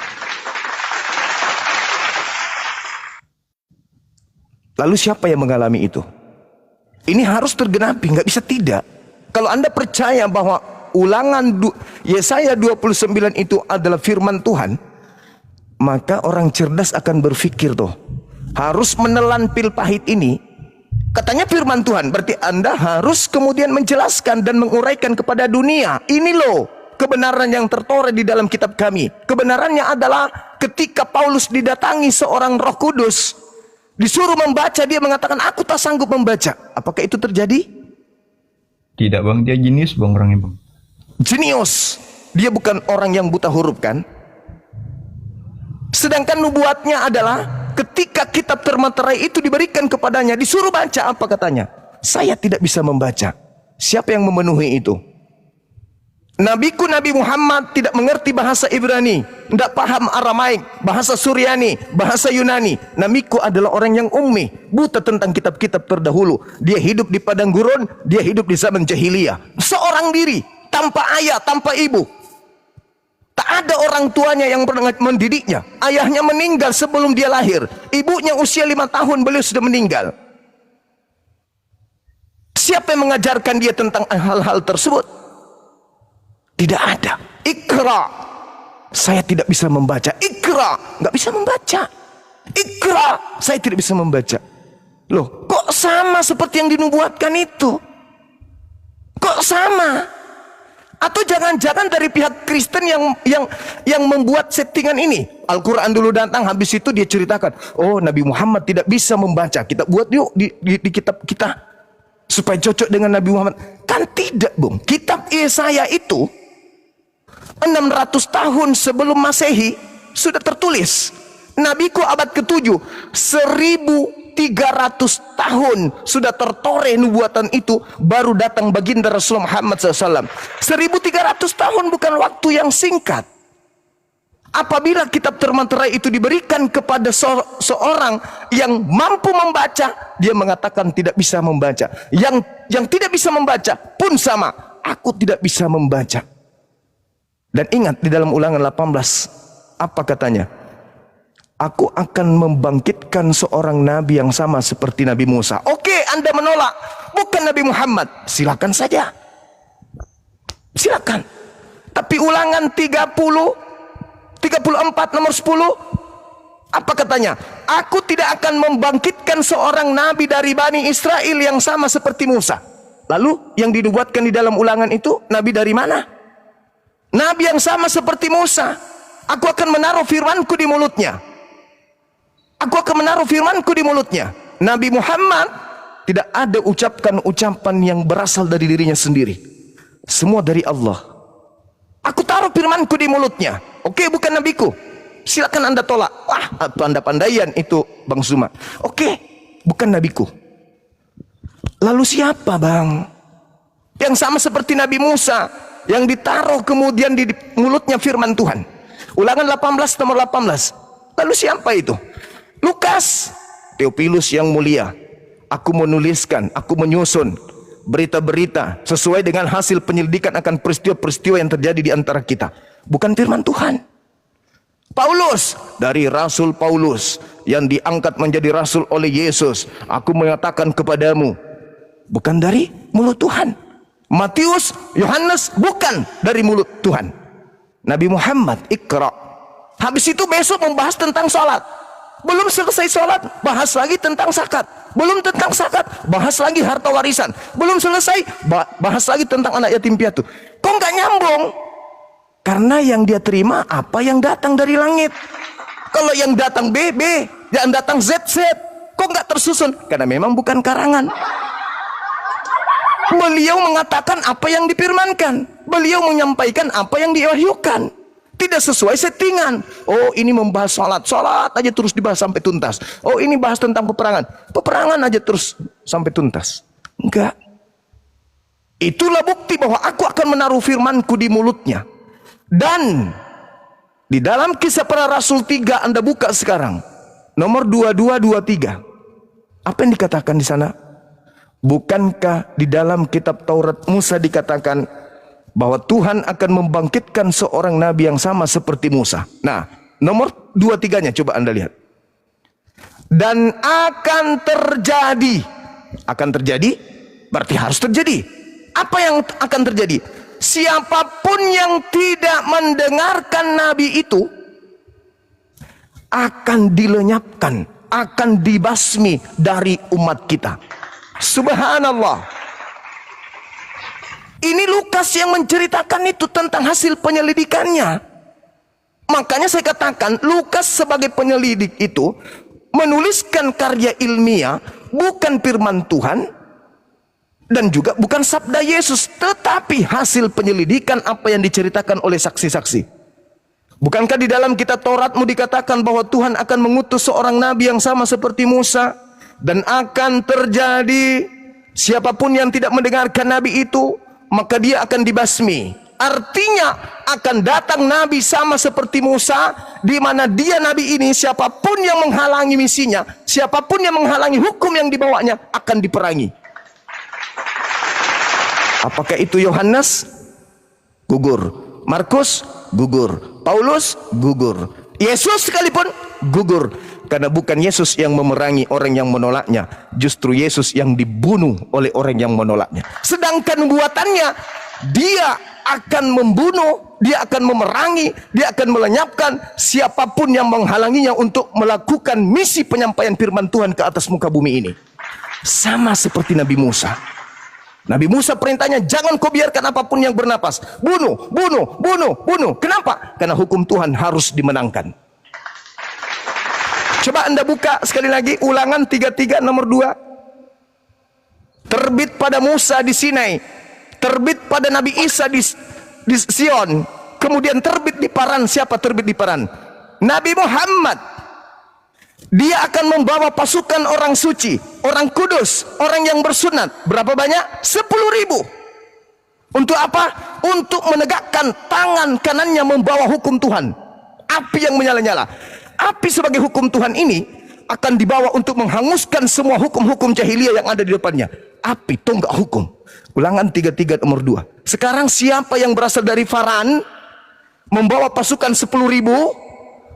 Lalu siapa yang mengalami itu? Ini harus tergenapi, nggak bisa tidak. Kalau Anda percaya bahwa Yesaya 29 itu adalah firman Tuhan, maka orang cerdas akan berpikir tuh, harus menelan pil pahit ini. Katanya firman Tuhan, berarti Anda harus kemudian menjelaskan dan menguraikan kepada dunia. Ini loh kebenaran yang tertera di dalam kitab kami. Kebenarannya adalah ketika Paulus didatangi seorang Roh Kudus, disuruh membaca, dia mengatakan, aku tak sanggup membaca. Apakah itu terjadi? Tidak Bang, dia jenius Bang orangnya Bang. Jenius. Dia bukan orang yang buta huruf kan? Sedangkan nubuatnya adalah ketika kitab termaterai itu diberikan kepadanya, disuruh baca, apa katanya? Saya tidak bisa membaca. Siapa yang memenuhi itu? Nabiku Nabi Muhammad tidak mengerti bahasa Ibrani, tidak paham Aramaik, bahasa Suryani, bahasa Yunani. Nabiku adalah orang yang ummi, buta tentang kitab-kitab terdahulu. Dia hidup di padang gurun, dia hidup di zaman jahiliyah. Seorang diri, tanpa ayah, tanpa ibu. Tak ada orang tuanya yang pernah mendidiknya. Ayahnya meninggal sebelum dia lahir. Ibunya usia 5 tahun, beliau sudah meninggal. Siapa yang mengajarkan dia tentang hal-hal tersebut? Tidak ada. Ikra. Saya tidak bisa membaca. Ikra. Nggak bisa membaca. Ikra. Saya tidak bisa membaca. Loh, kok sama seperti yang dinubuatkan itu? Kok sama? Atau jangan-jangan dari pihak Kristen yang membuat settingan ini? Al-Quran dulu datang, habis itu dia ceritakan, oh Nabi Muhammad tidak bisa membaca, kita buat yuk di kitab kita supaya cocok dengan Nabi Muhammad. Kan tidak Bung. Kitab Yesaya itu 600 tahun sebelum Masehi sudah tertulis. Nabiku abad ke-7, 1300 tahun sudah tertoreh nubuatan itu, baru datang baginda Rasulullah Muhammad SAW. 1300 tahun bukan waktu yang singkat. Apabila kitab termaterai itu diberikan kepada seorang yang mampu membaca, dia mengatakan tidak bisa membaca. Yang tidak bisa membaca pun sama, aku tidak bisa membaca. Dan ingat di dalam Ulangan 18, apa katanya? Aku akan membangkitkan seorang nabi yang sama seperti Nabi Musa. Oke, Anda menolak, bukan Nabi Muhammad, silakan saja. Silakan. Tapi Ulangan 34 nomor 10, apa katanya? Aku tidak akan membangkitkan seorang nabi dari Bani Israel yang sama seperti Musa. Lalu yang dinubuatkan di dalam Ulangan itu nabi dari mana? Nabi yang sama seperti Musa. Aku akan menaruh firmanku di mulutnya. Aku akan menaruh firmanku di mulutnya. Nabi Muhammad tidak ada ucapan-ucapan yang berasal dari dirinya sendiri. Semua dari Allah. Aku taruh firmanku di mulutnya. Oke, bukan nabiku. Silakan Anda tolak. Wah, pandai-pandaian itu Bang Zuma. Oke, bukan nabiku. Lalu siapa, Bang? Yang sama seperti Nabi Musa, yang ditaruh kemudian di mulutnya firman Tuhan. Ulangan 18 nomor 18. Lalu siapa itu? Lukas, Theophilus yang mulia. Aku menuliskan, aku menyusun berita-berita sesuai dengan hasil penyelidikan akan peristiwa-peristiwa yang terjadi di antara kita. Bukan firman Tuhan. Paulus, dari Rasul Paulus yang diangkat menjadi Rasul oleh Yesus. Aku mengatakan kepadamu, bukan dari mulut Tuhan. Matius, Yohanes, bukan dari mulut Tuhan. Nabi Muhammad, Iqra. Habis itu besok membahas tentang sholat. Belum selesai sholat, bahas lagi tentang zakat. Belum tentang zakat, bahas lagi harta warisan. Belum selesai, bahas lagi tentang anak yatim piatu. Kok nggak nyambung? Karena yang dia terima apa yang datang dari langit. Kalau yang datang B, yang datang Z. Kok nggak tersusun? Karena memang bukan karangan. Beliau mengatakan apa yang difirmankan. Beliau menyampaikan apa yang diwahyukan. Tidak sesuai settingan. Oh, ini membahas salat aja terus dibahas sampai tuntas. Oh, ini bahas tentang peperangan aja terus sampai tuntas. Enggak. Itulah bukti bahwa aku akan menaruh firmanku di mulutnya. Dan di dalam Kisah Para Rasul 3, Anda buka sekarang, nomor 2223. Apa yang dikatakan di sana? Bukankah di dalam kitab Taurat Musa dikatakan bahwa Tuhan akan membangkitkan seorang nabi yang sama seperti Musa? Nah, nomor 23-nya coba Anda lihat. Dan akan terjadi. Akan terjadi berarti harus terjadi. Apa yang akan terjadi? Siapapun yang tidak mendengarkan nabi itu akan dilenyapkan, akan dibasmi dari umat kita. Subhanallah. Ini Lukas yang menceritakan itu tentang hasil penyelidikannya. Makanya saya katakan Lukas sebagai penyelidik itu menuliskan karya ilmiah, bukan firman Tuhan dan juga bukan sabda Yesus, tetapi hasil penyelidikan apa yang diceritakan oleh saksi-saksi. Bukankah di dalam kitab Tauratmu dikatakan bahwa Tuhan akan mengutus seorang nabi yang sama seperti Musa, dan akan terjadi siapapun yang tidak mendengarkan nabi itu maka dia akan dibasmi. Artinya akan datang nabi sama seperti Musa, di mana dia nabi ini siapapun yang menghalangi misinya, siapapun yang menghalangi hukum yang dibawanya akan diperangi. Apakah itu Yohanes? Gugur. Markus? Gugur. Paulus? Gugur. Yesus sekalipun gugur. Karena bukan Yesus yang memerangi orang yang menolaknya, justru Yesus yang dibunuh oleh orang yang menolaknya. Sedangkan buatannya, dia akan membunuh, dia akan memerangi, dia akan melenyapkan siapapun yang menghalanginya untuk melakukan misi penyampaian firman Tuhan ke atas muka bumi ini. Sama seperti Nabi Musa. Nabi Musa perintahnya, jangan kau biarkan apapun yang bernapas. Bunuh, bunuh, bunuh, bunuh. Kenapa? Karena hukum Tuhan harus dimenangkan. Coba Anda buka sekali lagi Ulangan 33 nomor 2. Terbit pada Musa di Sinai, terbit pada Nabi Isa di Sion, kemudian terbit di Paran. Siapa terbit di Paran? Nabi Muhammad, dia akan membawa pasukan orang suci, orang kudus, orang yang bersunat. Berapa banyak? 10.000. Untuk apa? Untuk menegakkan tangan kanannya membawa hukum Tuhan. Api yang menyala-nyala. Api sebagai hukum Tuhan ini akan dibawa untuk menghanguskan semua hukum-hukum jahiliyah yang ada di depannya. Api, tonggak hukum. Ulangan 33 nomor 2. Sekarang siapa yang berasal dari Faran membawa pasukan 10.000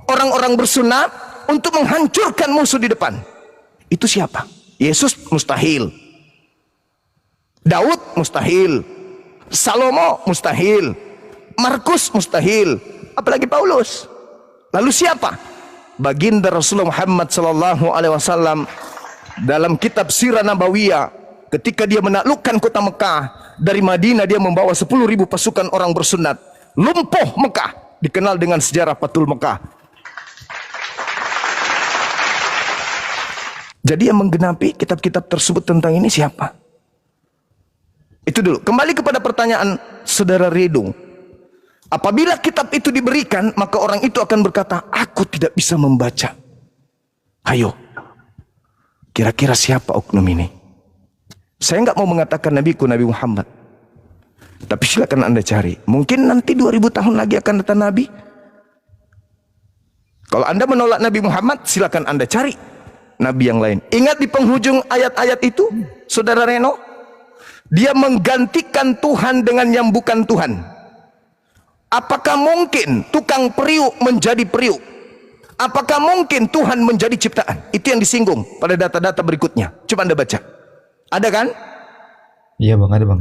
orang-orang bersunat untuk menghancurkan musuh di depan? Itu siapa? Yesus mustahil. Daud mustahil. Salomo mustahil. Markus mustahil. Apalagi Paulus. Lalu siapa? Baginda Rasulullah Muhammad sallallahu alaihi wasallam dalam kitab Sirah Nabawiyah, ketika dia menaklukkan kota Mekah, dari Madinah dia membawa 10.000 pasukan orang bersunat. Lumpuh Mekah, dikenal dengan sejarah Fathul Mekah. Jadi yang menggenapi kitab-kitab tersebut tentang ini siapa? Itu dulu. Kembali kepada pertanyaan Saudara Redo. Apabila kitab itu diberikan, maka orang itu akan berkata, aku tidak bisa membaca. Ayo, kira-kira siapa oknum ini? Saya nggak mau mengatakan nabiku Nabi Muhammad, tapi silakan Anda cari. Mungkin nanti 2000 tahun lagi akan datang Nabi. Kalau Anda menolak Nabi Muhammad, silakan Anda cari Nabi yang lain. Ingat di penghujung ayat-ayat itu, Saudara Reno, dia menggantikan Tuhan dengan yang bukan Tuhan. Apakah mungkin tukang periuk menjadi periuk? Apakah mungkin Tuhan menjadi ciptaan? Itu yang disinggung pada data-data berikutnya. Coba Anda baca. Ada kan? Iya bang, ada bang.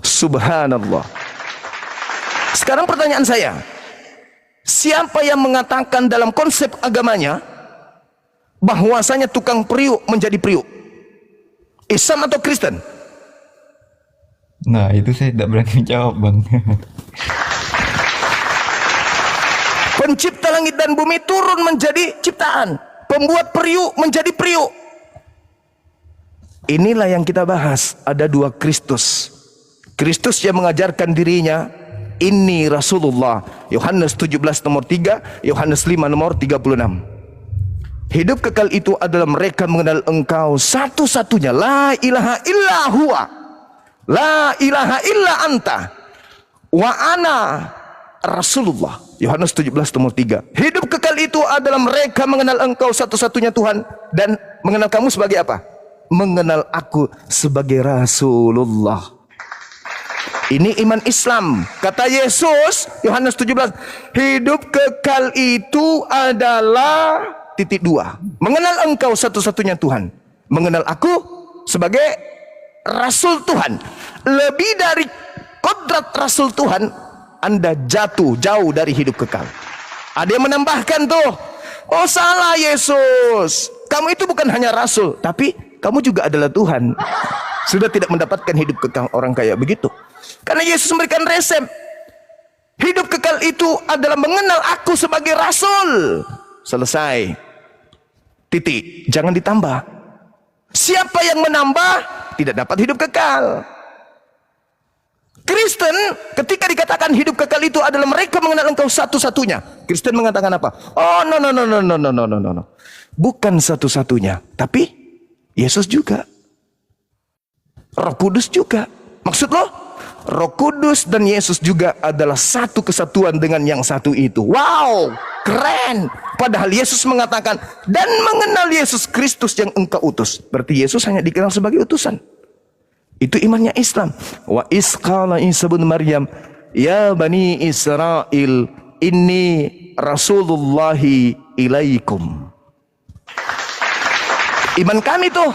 Subhanallah. Sekarang pertanyaan saya, siapa yang mengatakan dalam konsep agamanya bahwasanya tukang periuk menjadi periuk? Islam atau Kristen? Nah itu saya tidak berani jawab bang. Pencipta langit dan bumi turun menjadi ciptaan, pembuat periuk menjadi periuk. Inilah yang kita bahas. Ada dua Kristus. Kristus yang mengajarkan dirinya, ini Rasulullah. Yohanes 17 nomor 3, Yohanes 5 nomor 36. Hidup kekal itu adalah mereka mengenal Engkau satu-satunya, la ilaha illa huwa, la ilaha illa anta, wa ana Rasulullah. Yohanes 17 nomor 3. Hidup kekal itu adalah mereka mengenal Engkau satu-satunya Tuhan dan mengenal kamu sebagai apa? Mengenal aku sebagai Rasulullah. Ini iman Islam. Kata Yesus, Yohanes 17, hidup kekal itu adalah titik 2. Mengenal Engkau satu-satunya Tuhan. Mengenal aku sebagai Rasul Tuhan. Lebih dari kodrat Rasul Tuhan, Anda jatuh jauh dari hidup kekal. Ada yang menambahkan tuh, oh salah Yesus, kamu itu bukan hanya Rasul, tapi kamu juga adalah Tuhan. Sudah tidak mendapatkan hidup kekal orang kayak begitu. Karena Yesus memberikan resep. Hidup kekal itu adalah mengenal aku sebagai Rasul. Selesai. Titik. Jangan ditambah. Siapa yang menambah tidak dapat hidup kekal. Kristen ketika dikatakan hidup kekal itu adalah mereka mengenal Engkau satu-satunya. Kristen mengatakan apa? Oh no. Bukan satu-satunya, tapi Yesus juga, Roh Kudus juga. Maksud lo, Roh Kudus dan Yesus juga adalah satu kesatuan dengan yang satu itu. Wow, keren. Padahal Yesus mengatakan, dan mengenal Yesus Kristus yang engkau utus. Berarti Yesus hanya dikenal sebagai utusan. Itu imannya Islam. Wa isqala Isa bin Maryam, ya bani Israel, inni rasulullahi ilaikum. Iman kami tuh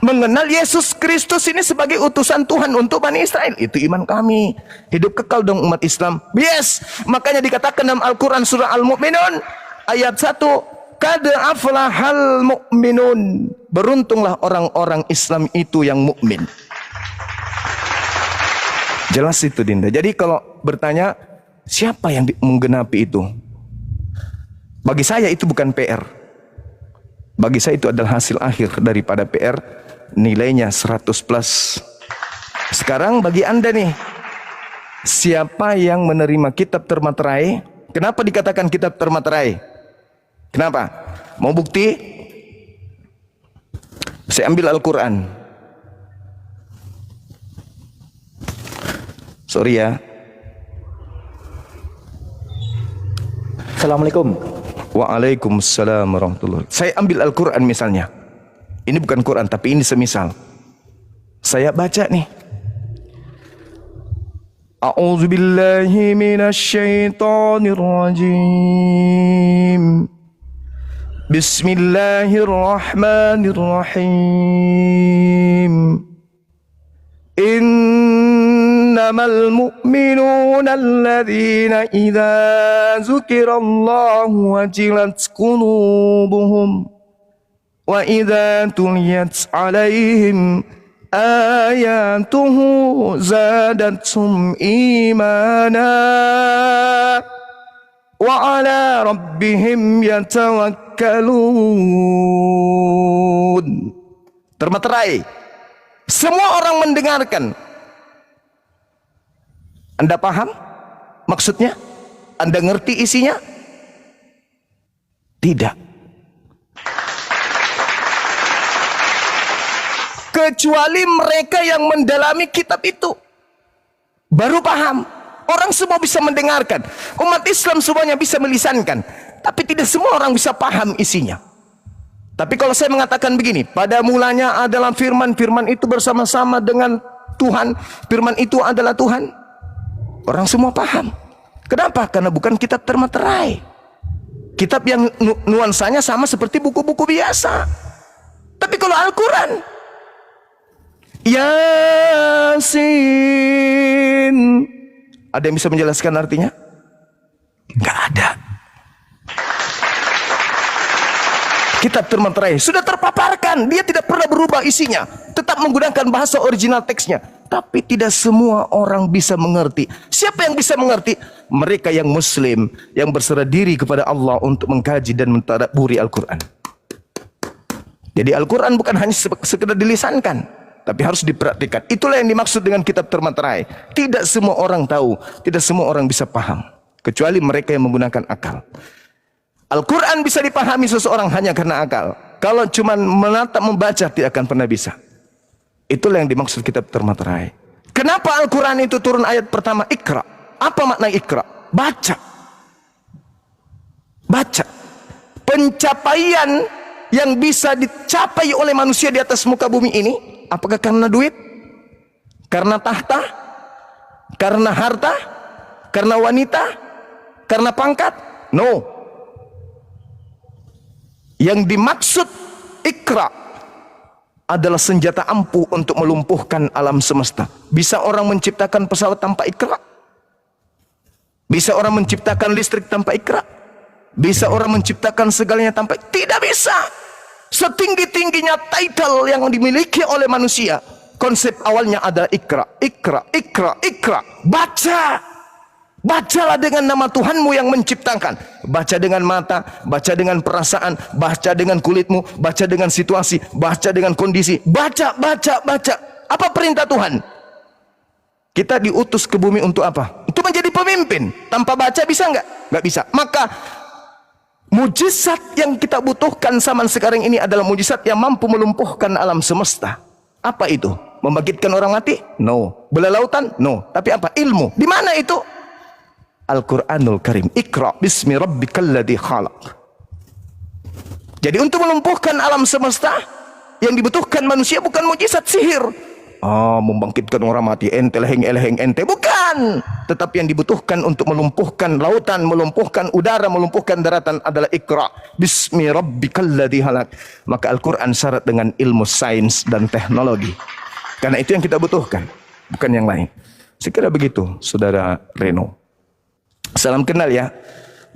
mengenal Yesus Kristus ini sebagai utusan Tuhan untuk Bani Israel. Itu iman kami. Hidup kekal dong umat Islam. Yes, makanya dikatakan dalam Al-Quran surah Al-Mu'minun ayat 1, qad aflahal mu'minun. Beruntunglah orang-orang Islam itu yang mukmin. Jelas itu Dinda. Jadi kalau bertanya siapa yang menggenapi itu, bagi saya itu bukan PR. Bagi saya itu adalah hasil akhir daripada PR, nilainya 100+. Sekarang bagi Anda nih, siapa yang menerima kitab termaterai, Kenapa dikatakan kitab termaterai? Kenapa? Mau bukti? Saya ambil Al-Quran. Sorry ya. Assalamualaikum. Waalaikumsalam warahmatullahi. Saya ambil Al-Quran misalnya. Ini bukan Quran tapi ini semisal. Saya baca nih. A'udzu billahi minasyaitonir rajim. Bismillahirrahmanirrahim. Innamal mu'minuna alladhina idza dzukirallahu wajilat qulubuhum wa idza tuliyat 'alaihim ayatuhu zadatsum imana wa 'ala rabbihim yatawakkalun. Termaterai. Semua orang mendengarkan. Anda paham maksudnya? Anda ngerti isinya? Tidak. Kecuali mereka yang mendalami kitab itu baru paham. Orang semua bisa mendengarkan, umat Islam semuanya bisa melisankan, tapi tidak semua orang bisa paham isinya. Tapi kalau saya mengatakan begini, pada mulanya adalah firman, firman itu bersama-sama dengan Tuhan, firman itu adalah Tuhan, orang semua paham. Kenapa? Karena bukan kitab termaterai, kitab yang nuansanya sama seperti buku-buku biasa. Tapi kalau Al-Quran, Yasin, ada yang bisa menjelaskan artinya? Nggak ada. Kitab termaterai sudah terpaparkan, dia tidak pernah berubah isinya, tetap menggunakan bahasa original teksnya. Tapi tidak semua orang bisa mengerti. Siapa yang bisa mengerti? Mereka yang muslim, yang berserah diri kepada Allah untuk mengkaji dan mentadabburi Al-Quran. Jadi Al-Quran bukan hanya sekedar dilisankan, tapi harus dipraktikkan. Itulah yang dimaksud dengan kitab termaterai. Tidak semua orang tahu, tidak semua orang bisa paham, kecuali mereka yang menggunakan akal. Al-Quran bisa dipahami seseorang hanya karena akal. Kalau cuma menatap membaca tidak akan pernah bisa. Itulah yang dimaksud kitab termaterai. Kenapa Al-Quran itu turun ayat pertama Iqra? Apa makna Iqra? Baca. Baca. Pencapaian yang bisa dicapai oleh manusia di atas muka bumi ini, apakah karena duit? Karena tahta? Karena harta? Karena wanita? Karena pangkat? No. Yang dimaksud Iqra adalah senjata ampuh untuk melumpuhkan alam semesta. Bisa orang menciptakan pesawat tanpa Iqra? Bisa orang menciptakan listrik tanpa Iqra? Bisa orang menciptakan segalanya tanpa? Tidak bisa. Setinggi-tingginya title yang dimiliki oleh manusia, konsep awalnya adalah Iqra, Iqra, Iqra, Iqra. Baca. Bacalah dengan nama Tuhanmu yang menciptakan. Baca dengan mata, baca dengan perasaan, baca dengan kulitmu, baca dengan situasi, baca dengan kondisi. Baca, baca, baca. Apa perintah Tuhan? Kita diutus ke bumi untuk apa? Untuk menjadi pemimpin. Tanpa baca bisa nggak? Nggak bisa. Maka mujizat yang kita butuhkan zaman sekarang ini adalah mujizat yang mampu melumpuhkan alam semesta. Apa itu? Membangkitkan orang mati? No. Belah lautan? No. Tapi apa? Ilmu. Di mana itu? Al-Quranul Karim. Iqra bismi rabbikal ladzi khalaq. Jadi untuk melumpuhkan alam semesta, yang dibutuhkan manusia bukan mujizat sihir. Membangkitkan orang mati, ente leheng ente. Bukan. Tetapi yang dibutuhkan untuk melumpuhkan lautan, melumpuhkan udara, melumpuhkan daratan adalah Iqra bismi rabbikal ladzi khalaq. Maka Al-Quran syarat dengan ilmu sains dan teknologi. Karena itu yang kita butuhkan, bukan yang lain. Sekira begitu, Saudara Reno. Salam kenal ya.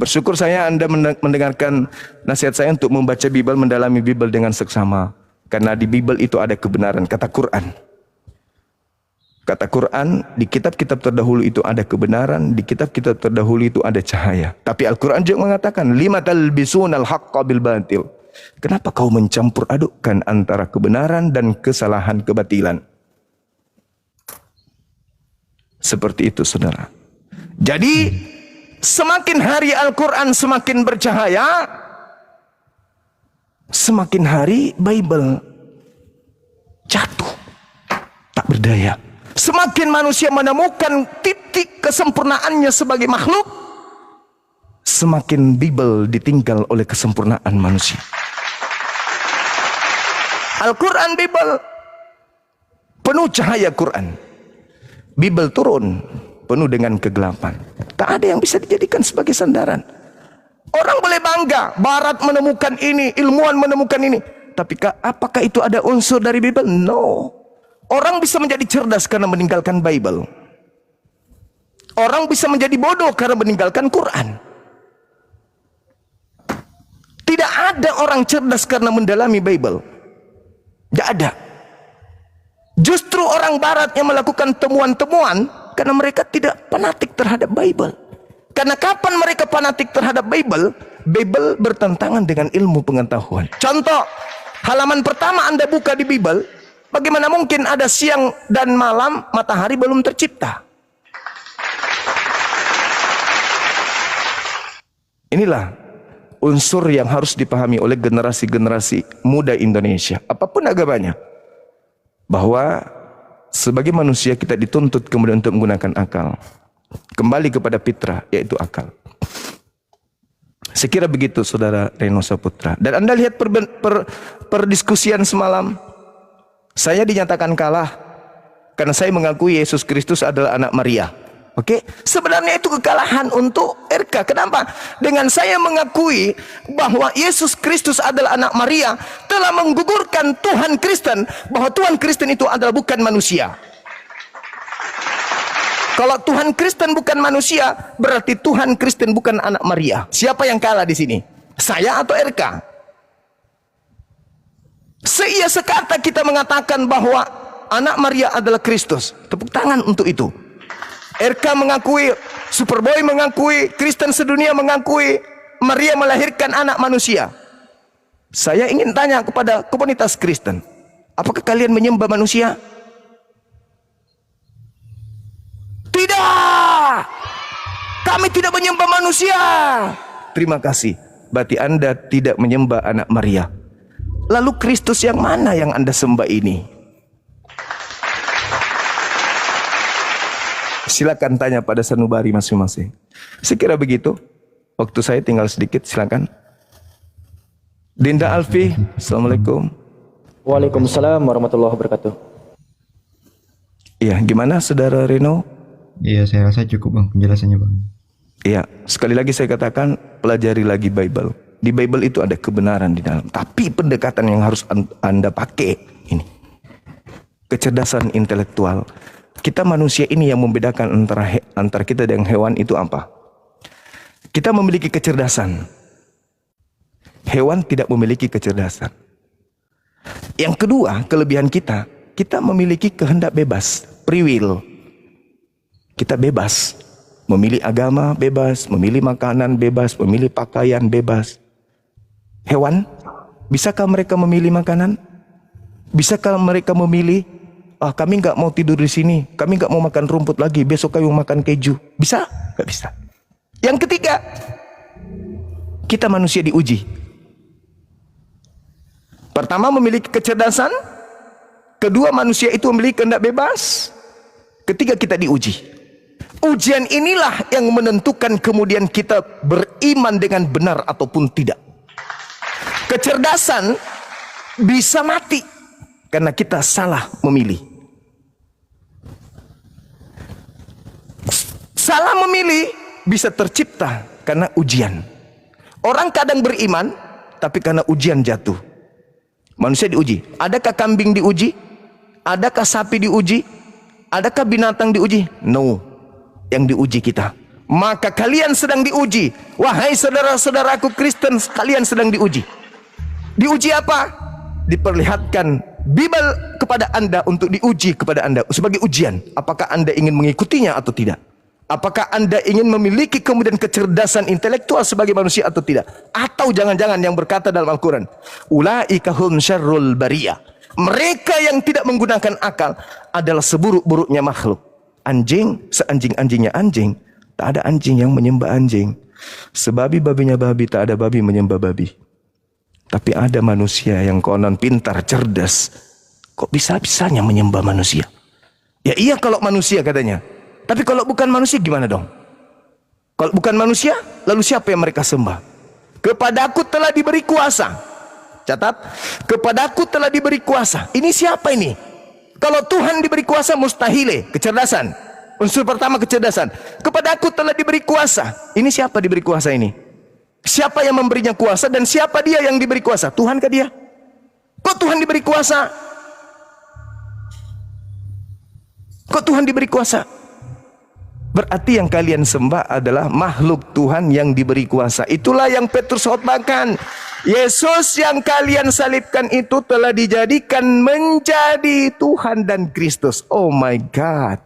Bersyukur saya Anda mendengarkan nasihat saya untuk membaca Bible, mendalami Bible dengan seksama. Karena di Bible itu ada kebenaran, kata Quran. Kata Quran, di kitab-kitab terdahulu itu ada kebenaran, di kitab-kitab terdahulu itu ada cahaya. Tapi Al-Quran juga mengatakan, lima talbisunal haqqa bil batil. Kenapa kau mencampur adukkan antara kebenaran dan kesalahan kebatilan? Seperti itu, saudara. Jadi semakin hari Al-Quran semakin bercahaya, semakin hari Bible jatuh, tak berdaya. Semakin manusia menemukan titik kesempurnaannya sebagai makhluk, semakin Bible ditinggal oleh kesempurnaan manusia. Al-Quran, Bible penuh cahaya Quran. Bible turun penuh dengan kegelapan. Tak ada yang bisa dijadikan sebagai sandaran. Orang boleh bangga, Barat menemukan ini, ilmuwan menemukan ini. Tapi apakah itu ada unsur dari Bible? No. Orang bisa menjadi cerdas karena meninggalkan Bible. Orang bisa menjadi bodoh karena meninggalkan Quran. Tidak ada orang cerdas karena mendalami Bible. Tidak ada. Justru orang Barat yang melakukan temuan-temuan karena mereka tidak fanatik terhadap Bible. Karena kapan mereka fanatik terhadap Bible, Bible bertentangan dengan ilmu pengetahuan. Contoh, halaman pertama Anda buka di Bible, bagaimana mungkin ada siang dan malam, matahari belum tercipta? Inilah unsur yang harus dipahami oleh generasi-generasi muda Indonesia, apapun agamanya, bahwa sebagai manusia kita dituntut kemudian untuk menggunakan akal, kembali kepada fitrah, yaitu akal. Saya kira begitu Saudara Reno Saputra. Dan Anda lihat perdiskusian semalam, saya dinyatakan kalah karena saya mengakui Yesus Kristus adalah anak Maria. Oke, sebenarnya itu kekalahan untuk RK. Kenapa? Dengan saya mengakui bahwa Yesus Kristus adalah anak Maria, telah menggugurkan Tuhan Kristen, bahwa Tuhan Kristen itu adalah bukan manusia. Kalau Tuhan Kristen bukan manusia, berarti Tuhan Kristen bukan anak Maria. Siapa yang kalah di sini? Saya atau RK? Seia sekata kita mengatakan bahwa anak Maria adalah Kristus. Tepuk tangan untuk itu. RK mengakui, Superboy mengakui, Kristen sedunia mengakui Maria melahirkan anak manusia. Saya ingin tanya kepada komunitas Kristen, apakah kalian menyembah manusia? Tidak, kami tidak menyembah manusia. Terima kasih, berarti Anda tidak menyembah anak Maria. Lalu Kristus yang mana yang Anda sembah ini? Silakan tanya pada sanubari masing-masing. Saya kira begitu. Waktu saya tinggal sedikit, silakan. Dinda Alfi, Assalamualaikum. Waalaikumsalam warahmatullahi wabarakatuh. Iya, gimana Saudara Reno? Iya, saya rasa cukup Bang penjelasannya Bang. Iya, sekali lagi saya katakan, pelajari lagi Bible. Di Bible itu ada kebenaran di dalam. Tapi pendekatan yang harus Anda pakai ini, kecerdasan intelektual. Kita manusia ini yang membedakan antara kita dengan hewan itu apa? Kita memiliki kecerdasan. Hewan tidak memiliki kecerdasan. Yang kedua, kelebihan kita memiliki kehendak bebas, free will. Kita bebas, memilih agama bebas, memilih makanan bebas, memilih pakaian bebas. Hewan, bisakah mereka memilih makanan? Bisakah mereka memilih, kami nggak mau tidur di sini, kami nggak mau makan rumput lagi, besok kami mau makan keju? Bisa? Nggak bisa. Yang ketiga, kita manusia diuji. Pertama, memiliki kecerdasan. Kedua, manusia itu memiliki kehendak bebas. Ketiga, kita diuji. Ujian inilah yang menentukan kemudian kita beriman dengan benar ataupun tidak. Kecerdasan bisa mati karena kita salah memilih. Salah memilih bisa tercipta karena ujian. Orang kadang beriman, tapi karena ujian jatuh. Manusia diuji. Adakah kambing diuji? Adakah sapi diuji? Adakah binatang diuji? No. Yang diuji kita. Maka kalian sedang diuji. Wahai saudara-saudaraku Kristen, kalian sedang diuji. Diuji apa? Diperlihatkan Bible kepada Anda untuk diuji kepada Anda sebagai ujian. Apakah Anda ingin mengikutinya atau tidak? Apakah Anda ingin memiliki kemudian kecerdasan intelektual sebagai manusia atau tidak? Atau jangan-jangan yang berkata dalam Al-Quran, ulaika hum syarrul bariyah. Mereka yang tidak menggunakan akal adalah seburuk-buruknya makhluk. Anjing, seanjing-anjingnya anjing, Tak ada anjing yang menyembah anjing. Sebabi-babinya babi, tak ada babi menyembah babi. Tapi ada manusia yang konon pintar, cerdas. Kok bisa-bisanya menyembah manusia? Ya iya kalau manusia katanya. Tapi kalau bukan manusia gimana dong? Kalau bukan manusia, lalu siapa yang mereka sembah? Kepadaku telah diberi kuasa. Catat, kepadaku telah diberi kuasa. Ini siapa ini? Kalau Tuhan diberi kuasa, mustahile, kecerdasan. Unsur pertama kecerdasan. Kepadaku telah diberi kuasa. Ini siapa diberi kuasa ini? Siapa yang memberinya kuasa dan siapa dia yang diberi kuasa? Tuhan kah dia? Kok Tuhan diberi kuasa? Kok Tuhan diberi kuasa? Berarti yang kalian sembah adalah makhluk Tuhan yang diberi kuasa. Itulah yang Petrus khotbahkan. Yesus yang kalian salibkan itu telah dijadikan menjadi Tuhan dan Kristus. Oh my God.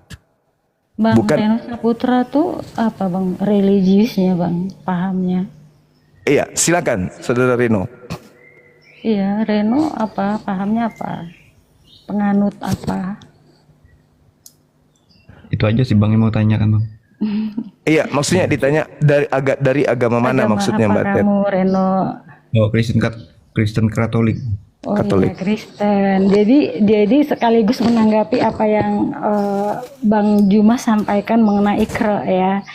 Bang Bukan. Reno Saputra tuh apa bang? Religiusnya bang, pahamnya. Iya, silakan Saudara Reno. Iya, Reno apa? Pahamnya apa? Penganut apa? Itu aja sih bang yang mau tanyakan bang. Iya, maksudnya ditanya dari agama mana Agama maksudnya apa Mbak Ted? kamu, Reno? Oh, Kristen Katolik. Oh Katolik. iya, Kristen. Jadi sekaligus menanggapi apa yang Bang Juma sampaikan mengenai Iqra ya.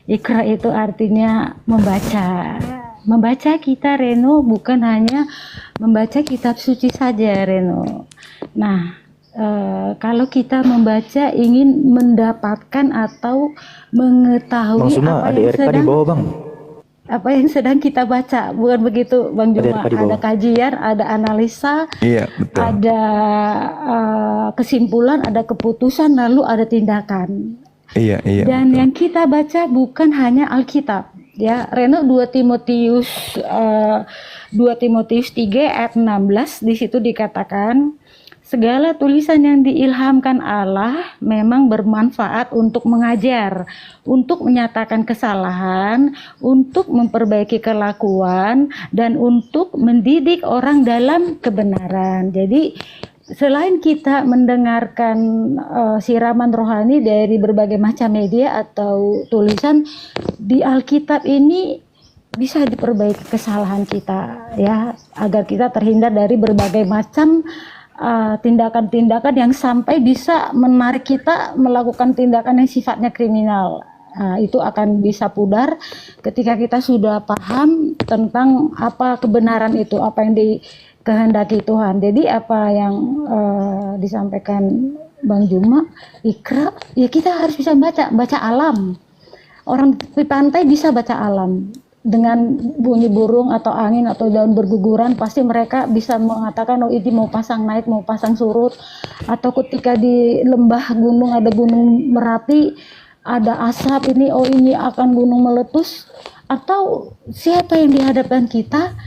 Iqra itu artinya membaca. Membaca kita Reno bukan hanya membaca kitab suci saja Reno. Nah, kalau kita membaca ingin mendapatkan atau mengetahui Bang Suma, ada RK di bawah bang. apa yang sedang kita baca, bukan begitu Bang Juma? RK di bawah. Ada kajian, ada analisa, Iya, betul. ada kesimpulan, ada keputusan, lalu ada tindakan. Iya, Dan betul. yang kita baca bukan hanya Alkitab, ya. Reno 2 Timotius 3 ayat 16 di situ dikatakan segala tulisan yang diilhamkan Allah memang bermanfaat untuk mengajar, untuk menyatakan kesalahan, untuk memperbaiki kelakuan, dan untuk mendidik orang dalam kebenaran. Jadi selain kita mendengarkan siraman rohani dari berbagai macam media atau tulisan, di Alkitab ini bisa diperbaiki kesalahan kita ya, agar kita terhindar dari berbagai macam tindakan-tindakan yang sampai bisa menarik kita melakukan tindakan yang sifatnya kriminal. Itu akan bisa pudar ketika kita sudah paham tentang apa kebenaran itu, apa yang dikehendaki Tuhan. Jadi apa yang disampaikan Bang Juma, Iqra, ya kita harus bisa baca alam. Orang di pantai bisa baca alam. Dengan bunyi burung atau angin atau daun berguguran pasti mereka bisa mengatakan oh ini mau pasang naik, mau pasang surut. Atau ketika di lembah gunung ada gunung Merapi, ada asap ini, oh ini akan gunung meletus. Atau siapa yang dihadapkan kita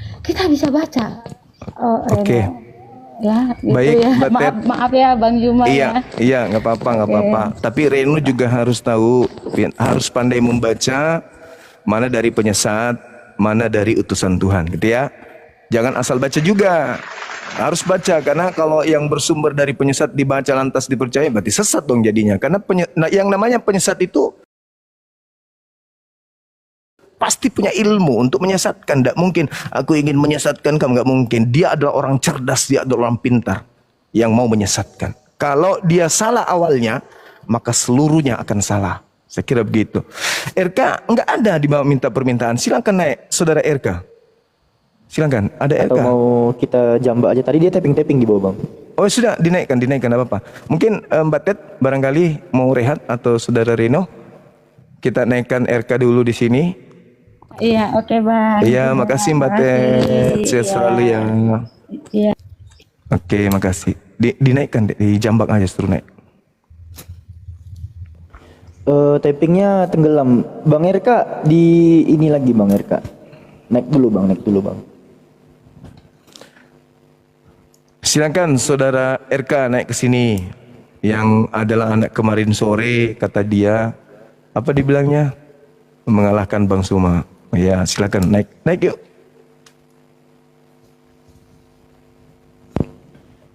bisa baca. Oke. Ya, gitu Baik, ya. Mbak Ted. Maaf ya Bang Juma ya. Iya, nggak apa-apa. Tapi Reno juga harus tahu, harus pandai membaca mana dari penyesat, mana dari utusan Tuhan, gitu ya. Jangan asal baca juga. Harus baca, karena kalau yang bersumber dari penyesat dibaca lantas dipercaya, berarti sesat dong jadinya. Karena yang namanya penyesat itu pasti punya ilmu untuk menyesatkan. Tidak mungkin aku ingin menyesatkan kamu, nggak mungkin. Dia adalah orang cerdas, dia adalah orang pintar yang mau menyesatkan. Kalau dia salah awalnya, maka seluruhnya akan salah. Saya kira begitu. RK nggak ada di bawah minta permintaan. Silakan naik, Saudara RK. Silakan. Ada RK. Atau mau kita jambak aja, tadi dia tapping-tapping di bawah bang. Oh sudah, dinaikkan, tidak apa-apa. Mungkin Mbak Ted barangkali mau rehat atau Saudara Reno. Kita naikkan RK dulu di sini. Iya, oke Bang. Iya, makasih Mbak Ted. Sehat selalu ya. Iya. Oke, makasih. Dinaikkan, dijambak aja suruh naik. Tappingnya tenggelam. Bang RK di ini lagi Bang RK. Naik dulu bang. Silakan Saudara RK naik ke sini. Yang adalah anak kemarin sore, kata dia, apa dibilangnya? Mengalahkan Bang Suma. Ya, silakan naik. Naik yuk.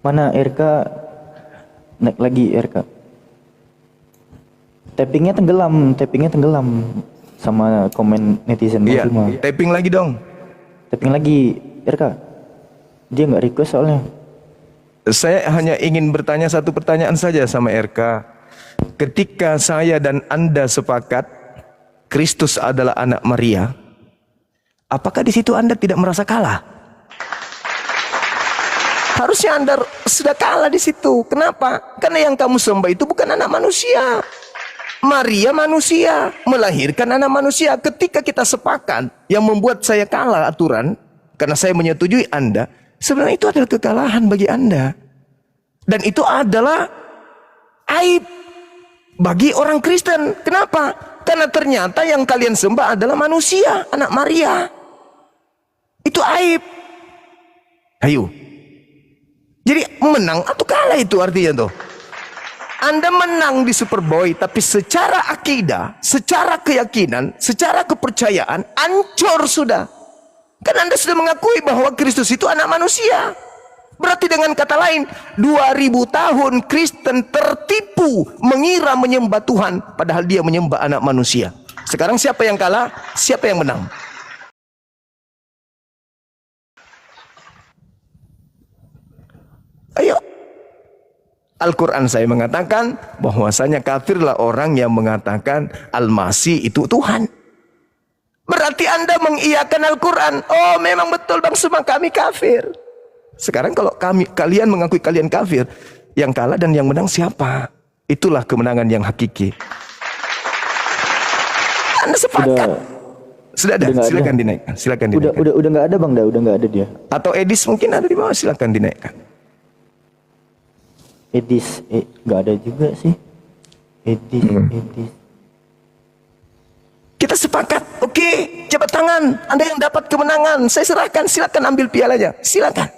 Mana RK? Naik lagi RK. tappingnya tenggelam sama komen netizen Iya, semua. tapping lagi dong. Tapping lagi, RK. Dia nggak request soalnya. Saya hanya ingin bertanya satu pertanyaan saja sama RK. Ketika saya dan Anda sepakat Kristus adalah anak Maria, apakah di situ Anda tidak merasa kalah? Harusnya Anda sudah kalah di situ. Kenapa? Karena yang kamu sembah itu bukan anak manusia. Maria manusia, melahirkan anak manusia. Ketika kita sepakat, yang membuat saya kalah aturan, karena saya menyetujui Anda, sebenarnya itu adalah kekalahan bagi Anda. Dan itu adalah aib bagi orang Kristen. Kenapa? Karena ternyata yang kalian sembah adalah manusia, anak Maria. Itu aib. Ayo. Jadi menang atau kalah itu artinya tuh. Anda menang di Superboy, tapi secara akidah, secara keyakinan, secara kepercayaan, hancur sudah. Kan Anda sudah mengakui bahwa Kristus itu anak manusia. Berarti dengan kata lain, 2000 tahun Kristen tertipu mengira menyembah Tuhan, padahal dia menyembah anak manusia. Sekarang siapa yang kalah? Siapa yang menang? Ayo. Al-Quran saya mengatakan bahwasanya kafirlah orang yang mengatakan Al-Masih itu Tuhan. Berarti Anda mengiyakan Al-Quran. Oh, memang betul Bang Suma, kami kafir. Sekarang kalau kalian mengakui kalian kafir, yang kalah dan yang menang siapa? Itulah kemenangan yang hakiki. Anda sepakat. Sudah ada, silakan dinaikkan. Silakan dinaikkan. Udah nggak ada Bang, udah nggak ada dia. Atau Edis mungkin ada di bawah, silakan dinaikkan. Edis, nggak ada juga sih. Edis. Kita sepakat, oke, jabat tangan. Anda yang dapat kemenangan, saya serahkan, silakan ambil pialanya, silakan.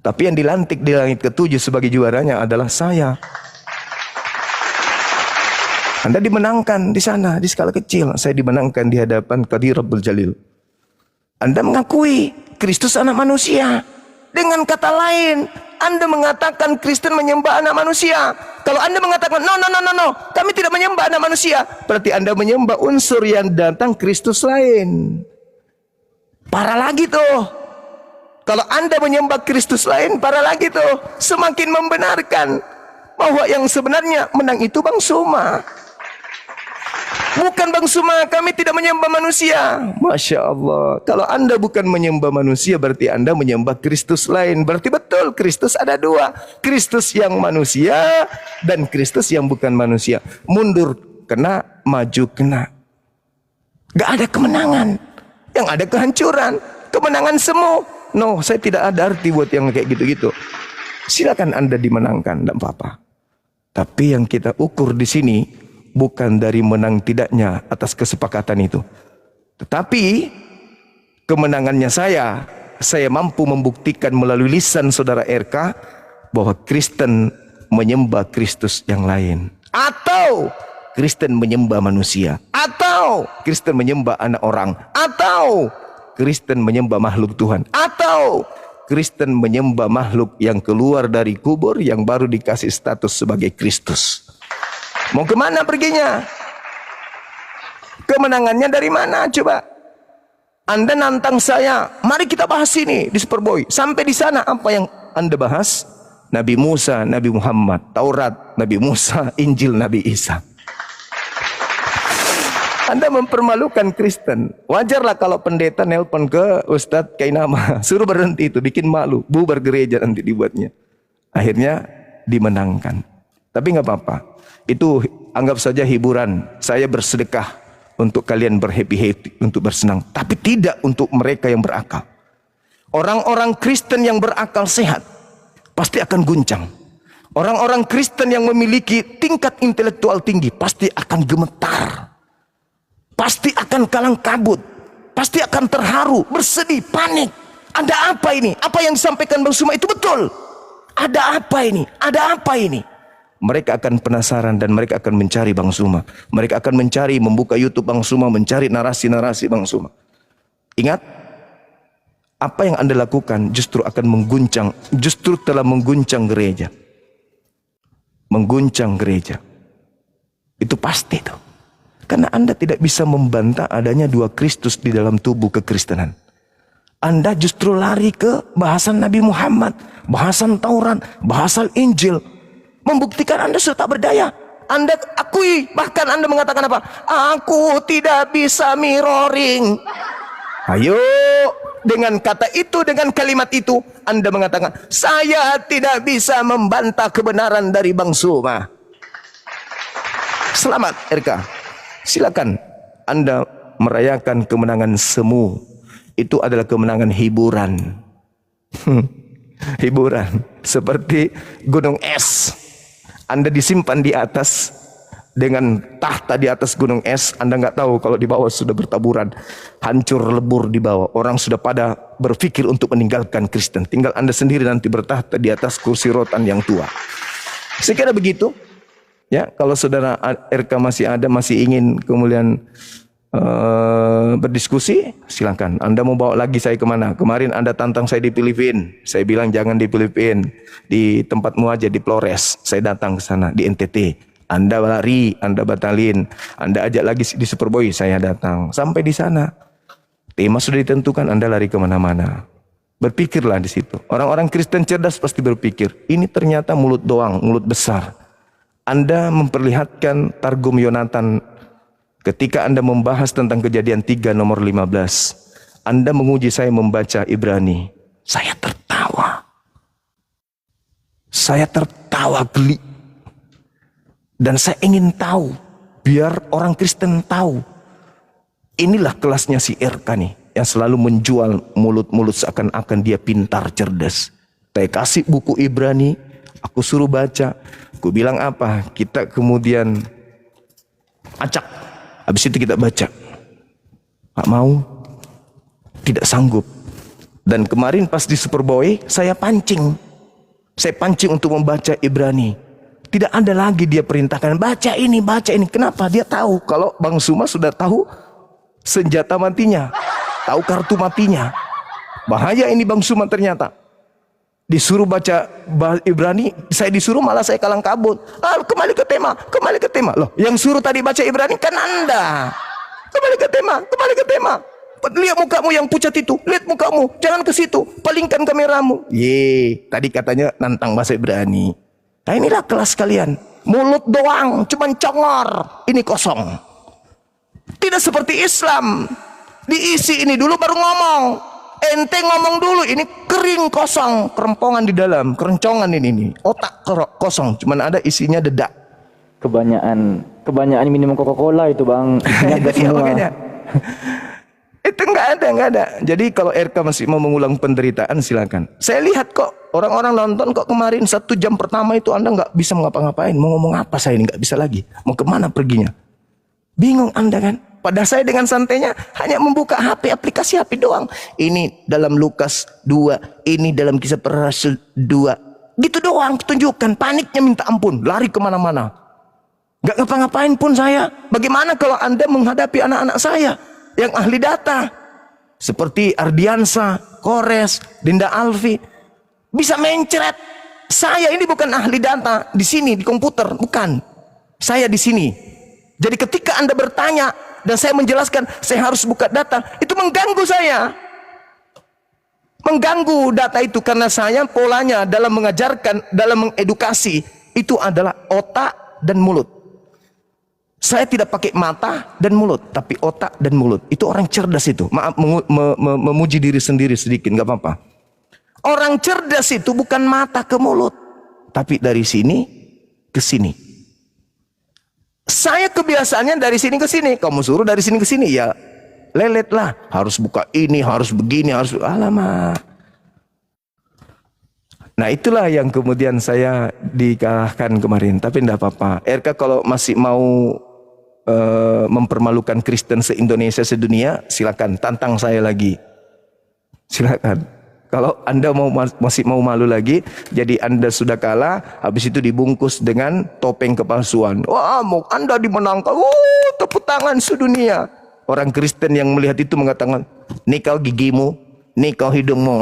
Tapi yang dilantik di langit ketujuh sebagai juaranya adalah saya. Anda dimenangkan di sana, di skala kecil. Saya dimenangkan di hadapan Qadir Rabbul Jalil. Anda mengakui Kristus anak manusia. Dengan kata lain, Anda mengatakan Kristen menyembah anak manusia. Kalau Anda mengatakan no, kami tidak menyembah anak manusia, berarti Anda menyembah unsur yang datang Kristus lain. Parah lagi tuh. Kalau Anda menyembah Kristus lain, parah lagi tuh. Semakin membenarkan bahwa yang sebenarnya menang itu Bang Suma. Bukan Bang Suma, kami tidak menyembah manusia. Masya Allah. Kalau Anda bukan menyembah manusia, berarti Anda menyembah Kristus lain. Berarti betul, Kristus ada dua. Kristus yang manusia dan Kristus yang bukan manusia. Mundur kena, maju kena. Gak ada kemenangan. Yang ada kehancuran. Kemenangan semu. No, saya tidak ada arti buat yang kayak gitu-gitu. Silakan Anda dimenangkan, tidak apa-apa. Tapi yang kita ukur di sini bukan dari menang tidaknya atas kesepakatan itu. Tetapi kemenangannya saya mampu membuktikan melalui lisan saudara RK bahwa Kristen menyembah Kristus yang lain. Atau Kristen menyembah manusia. Atau Kristen menyembah anak orang. Atau Kristen menyembah makhluk Tuhan. Atau Kristen menyembah makhluk yang keluar dari kubur yang baru dikasih status sebagai Kristus. Mau kemana perginya? Kemenangannya dari mana coba? Anda nantang saya, mari kita bahas ini di Superboy. Sampai di sana apa yang Anda bahas? Nabi Musa, Nabi Muhammad, Taurat, Nabi Musa, Injil, Nabi Isa. Anda mempermalukan Kristen. Wajarlah kalau pendeta nelpon ke Ustadz Kainama, suruh berhenti itu, bikin malu, bubar gereja nanti dibuatnya. Akhirnya dimenangkan. Tapi nggak apa-apa. Itu anggap saja hiburan. Saya bersedekah untuk kalian berhappy-happy, untuk bersenang. Tapi tidak untuk mereka yang berakal. Orang-orang Kristen yang berakal sehat pasti akan guncang. Orang-orang Kristen yang memiliki tingkat intelektual tinggi pasti akan gemetar. Pasti akan kalang kabut. Pasti akan terharu, bersedih, panik. Ada apa ini? Apa yang disampaikan Bang Suma itu betul. Ada apa ini? Ada apa ini? Mereka akan penasaran dan mereka akan mencari Bang Suma. Mereka akan mencari, membuka YouTube Bang Suma, mencari narasi-narasi Bang Suma. Ingat, apa yang Anda lakukan justru akan mengguncang, justru telah mengguncang gereja. Mengguncang gereja. Itu pasti tuh. Karena Anda tidak bisa membantah adanya dua Kristus di dalam tubuh kekristenan. Anda justru lari ke bahasan Nabi Muhammad, bahasan Taurat, bahasan Injil. Membuktikan Anda sudah tak berdaya. Anda akui, bahkan Anda mengatakan apa? Aku tidak bisa mirroring. Ayo, dengan kata itu, dengan kalimat itu, Anda mengatakan, saya tidak bisa membantah kebenaran dari Bang Suma. Selamat RK. Silakan Anda merayakan kemenangan semu. Itu adalah kemenangan hiburan. Hiburan. Seperti gunung es. Anda disimpan di atas dengan tahta di atas gunung es. Anda nggak tahu kalau di bawah sudah bertaburan. Hancur lebur di bawah. Orang sudah pada berpikir untuk meninggalkan Kristen. Tinggal Anda sendiri nanti bertahta di atas kursi rotan yang tua. Saya kira begitu. Ya, kalau saudara RK masih ada, masih ingin kemudian berdiskusi, silakan. Anda mau bawa lagi saya kemana? Kemarin Anda tantang saya di Filipina. Saya bilang jangan di Filipina, di tempatmu aja di Flores. Saya datang ke sana di NTT. Anda lari, Anda batalin. Anda ajak lagi di Superboy, saya datang. Sampai di sana, tema sudah ditentukan, Anda lari kemana-mana. Berpikirlah di situ. Orang-orang Kristen cerdas pasti berpikir, ini ternyata mulut doang, mulut besar. Anda memperlihatkan Targum Yonatan ketika Anda membahas tentang Kejadian 3 nomor 15. Anda menguji saya membaca Ibrani. Saya tertawa. Saya tertawa geli. Dan saya ingin tahu, biar orang Kristen tahu. Inilah kelasnya si RK nih, yang selalu menjual mulut-mulut seakan-akan dia pintar, cerdas. Saya kasih buku Ibrani, aku suruh baca. Aku bilang apa? Kita kemudian acak. Habis itu kita baca. Gak mau. Tidak sanggup. Dan kemarin pas di Superboy, saya pancing. Saya pancing untuk membaca Ibrani. Tidak ada lagi dia perintahkan, baca ini, baca ini. Kenapa? Dia tahu kalau Bang Suma sudah tahu senjata matinya. Tahu kartu matinya. Bahaya ini Bang Suma ternyata. Disuruh baca Ibrani, saya disuruh malah saya kalang kabut. Kembali ke tema, kembali ke tema. Loh, yang suruh tadi baca Ibrani kan Anda. Kembali ke tema, kembali ke tema. Lihat mukamu yang pucat itu, lihat mukamu, jangan ke situ, palingkan kameramu. Tadi katanya nantang bahasa Ibrani. Nah inilah kelas kalian. Mulut doang, cuman congor. Ini kosong. Tidak seperti Islam. Diisi ini dulu baru ngomong. Ente ngomong dulu, ini kering kosong, kerempongan di dalam, keroncongan ini otak kosong, cuman ada isinya dedak. Kebanyakan minum Coca-Cola itu Bang. Isinya gas semua. Itu nggak ada. Jadi kalau RK masih mau mengulang penderitaan silakan. Saya lihat kok orang-orang nonton kok kemarin 1 jam pertama itu Anda nggak bisa ngapa-ngapain. Mau ngomong apa saya ini nggak bisa lagi. Mau kemana perginya? Bingung Anda kan? Pada saya dengan santainya hanya membuka HP, aplikasi HP doang. Ini dalam Lukas 2, ini dalam Kisah Para Rasul 2. Gitu doang, tunjukkan. Paniknya minta ampun, lari kemana-mana. Gak ngapa-ngapain pun saya. Bagaimana kalau Anda menghadapi anak-anak saya yang ahli data? Seperti Ardiansa, Kores, Dinda Alfi. Bisa mencret. Saya ini bukan ahli data di sini, di komputer. Bukan. Saya di sini. Jadi ketika Anda bertanya, dan saya menjelaskan, saya harus buka data. Itu mengganggu saya. Mengganggu data itu karena saya polanya dalam mengajarkan, dalam mengedukasi, itu adalah otak dan mulut. Saya tidak pakai mata dan mulut, tapi otak dan mulut. Itu orang cerdas itu. Maaf memuji diri sendiri sedikit, nggak apa-apa. Orang cerdas itu bukan mata ke mulut, tapi dari sini ke sini. Saya kebiasaannya dari sini ke sini. Kamu suruh dari sini ke sini, ya lelet lah. Harus buka ini, harus begini, harus alamak. Nah itulah yang kemudian saya dikalahkan kemarin. Tapi tidak apa-apa. RK kalau masih mau mempermalukan Kristen se-Indonesia, sedunia, silakan tantang saya lagi. Silakan. Kalau Anda masih mau malu lagi, jadi Anda sudah kalah, habis itu dibungkus dengan topeng kepalsuan. Wah, mau Anda dimenangkan. Tepuk tangan sedunia. Orang Kristen yang melihat itu mengatakan, nih kau gigimu, nih kau hidungmu.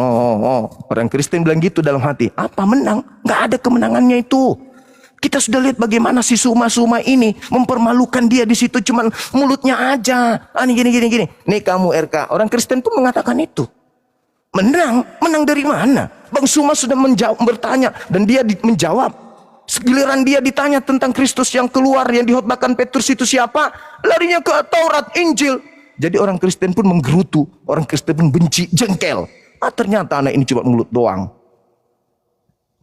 Orang Kristen bilang gitu dalam hati. Apa menang? Gak ada kemenangannya itu. Kita sudah lihat bagaimana si Suma-Suma ini mempermalukan dia di situ, cuman mulutnya aja. Ini gini. Nih kamu RK, orang Kristen pun mengatakan itu. Menang dari mana? Bang Suma sudah bertanya dan dia menjawab. Giliran dia ditanya tentang Kristus yang keluar, yang dihotbahkan Petrus itu siapa? Larinya ke Taurat, Injil. Jadi orang Kristen pun menggerutu, orang Kristen pun benci, jengkel. Ternyata anak ini cuma mulut doang.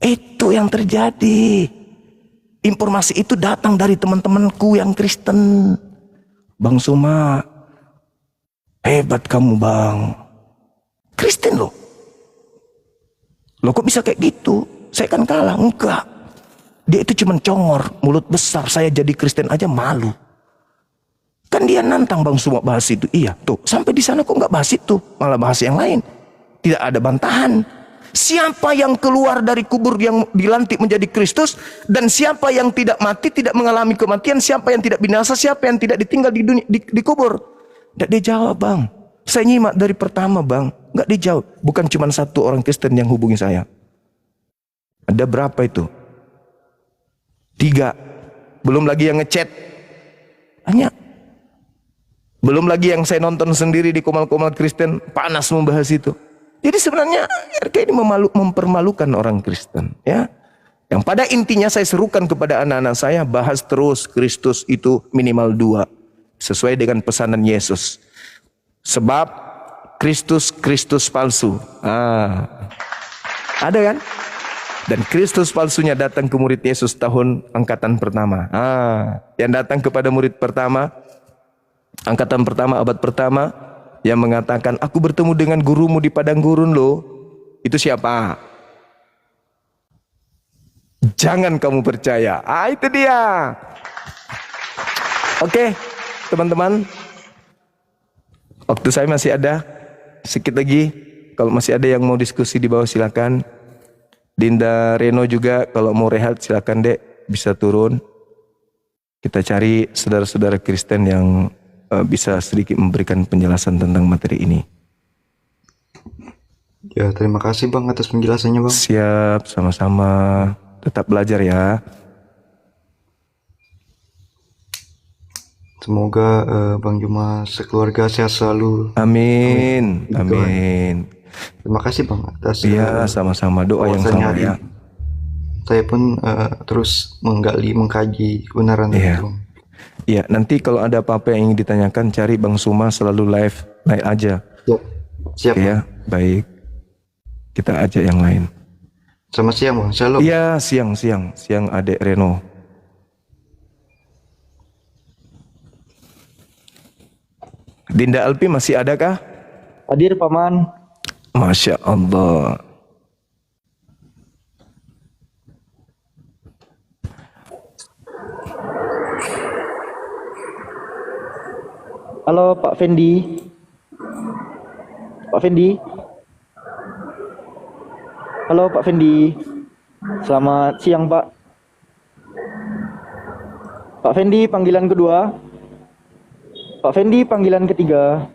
Itu yang terjadi. Informasi itu datang dari teman-temanku yang Kristen. Bang Suma, hebat kamu bang. Kristen loh. Loh kok bisa kayak gitu? Saya kan kalah. Enggak. Dia itu cuma congor, mulut besar. Saya jadi Kristen aja malu. Kan dia nantang Bang Suma bahas itu. Iya tuh, sampai di sana kok nggak bahas itu, malah bahas yang lain. Tidak ada bantahan. Siapa yang keluar dari kubur yang dilantik menjadi Kristus, dan siapa yang tidak mati, tidak mengalami kematian, siapa yang tidak binasa, siapa yang tidak ditinggal di dunia, di kubur. Tidak dijawab bang. Saya nyimak dari pertama bang, nggak dijawab. Bukan cuma satu orang Kristen yang hubungi saya. Ada berapa itu? 3. Belum lagi yang ngechat. Hanya. Belum lagi yang saya nonton sendiri di komal-komal Kristen, panas membahas itu. Jadi sebenarnya RK ini mempermalukan orang Kristen, ya. Yang pada intinya saya serukan kepada anak-anak saya, bahas terus Kristus itu minimal 2, sesuai dengan pesanan Yesus. Sebab Kristus palsu. Ada kan? Dan Kristus palsunya datang ke murid Yesus tahun angkatan pertama. Yang datang kepada murid pertama, angkatan pertama, abad pertama, yang mengatakan, aku bertemu dengan gurumu di padang gurun loh. Itu siapa? Jangan kamu percaya. Itu dia. Oke, teman-teman. Waktu saya masih ada. Sedikit lagi. Kalau masih ada yang mau diskusi di bawah silakan. Dinda Reno juga kalau mau rehat silakan Dek. Bisa turun. Kita cari saudara-saudara Kristen yang bisa sedikit memberikan penjelasan tentang materi ini. Ya, terima kasih Bang atas penjelasannya Bang. Siap, sama-sama. Tetap belajar ya. Semoga Bang Juma sekeluarga sehat selalu. Amin. Amin. Terima kasih Bang atas Iya, sama-sama. Doa yang sama ya. Saya pun terus mengkaji kebenaran itu. Iya, nanti kalau ada apa-apa yang ingin ditanyakan, cari Bang Suma, selalu live aja. Siap. Oke, ya, baik. Kita ajak yang lain. Selamat siang Bang, shalom. Iya, siang Adek Reno. Dinda Alpi masih ada kah? Hadir Paman. Masya Allah. Halo Pak Fendi. Pak Fendi. Halo Pak Fendi. Selamat siang Pak. Pak Fendi panggilan kedua. Pak Fendi panggilan ketiga.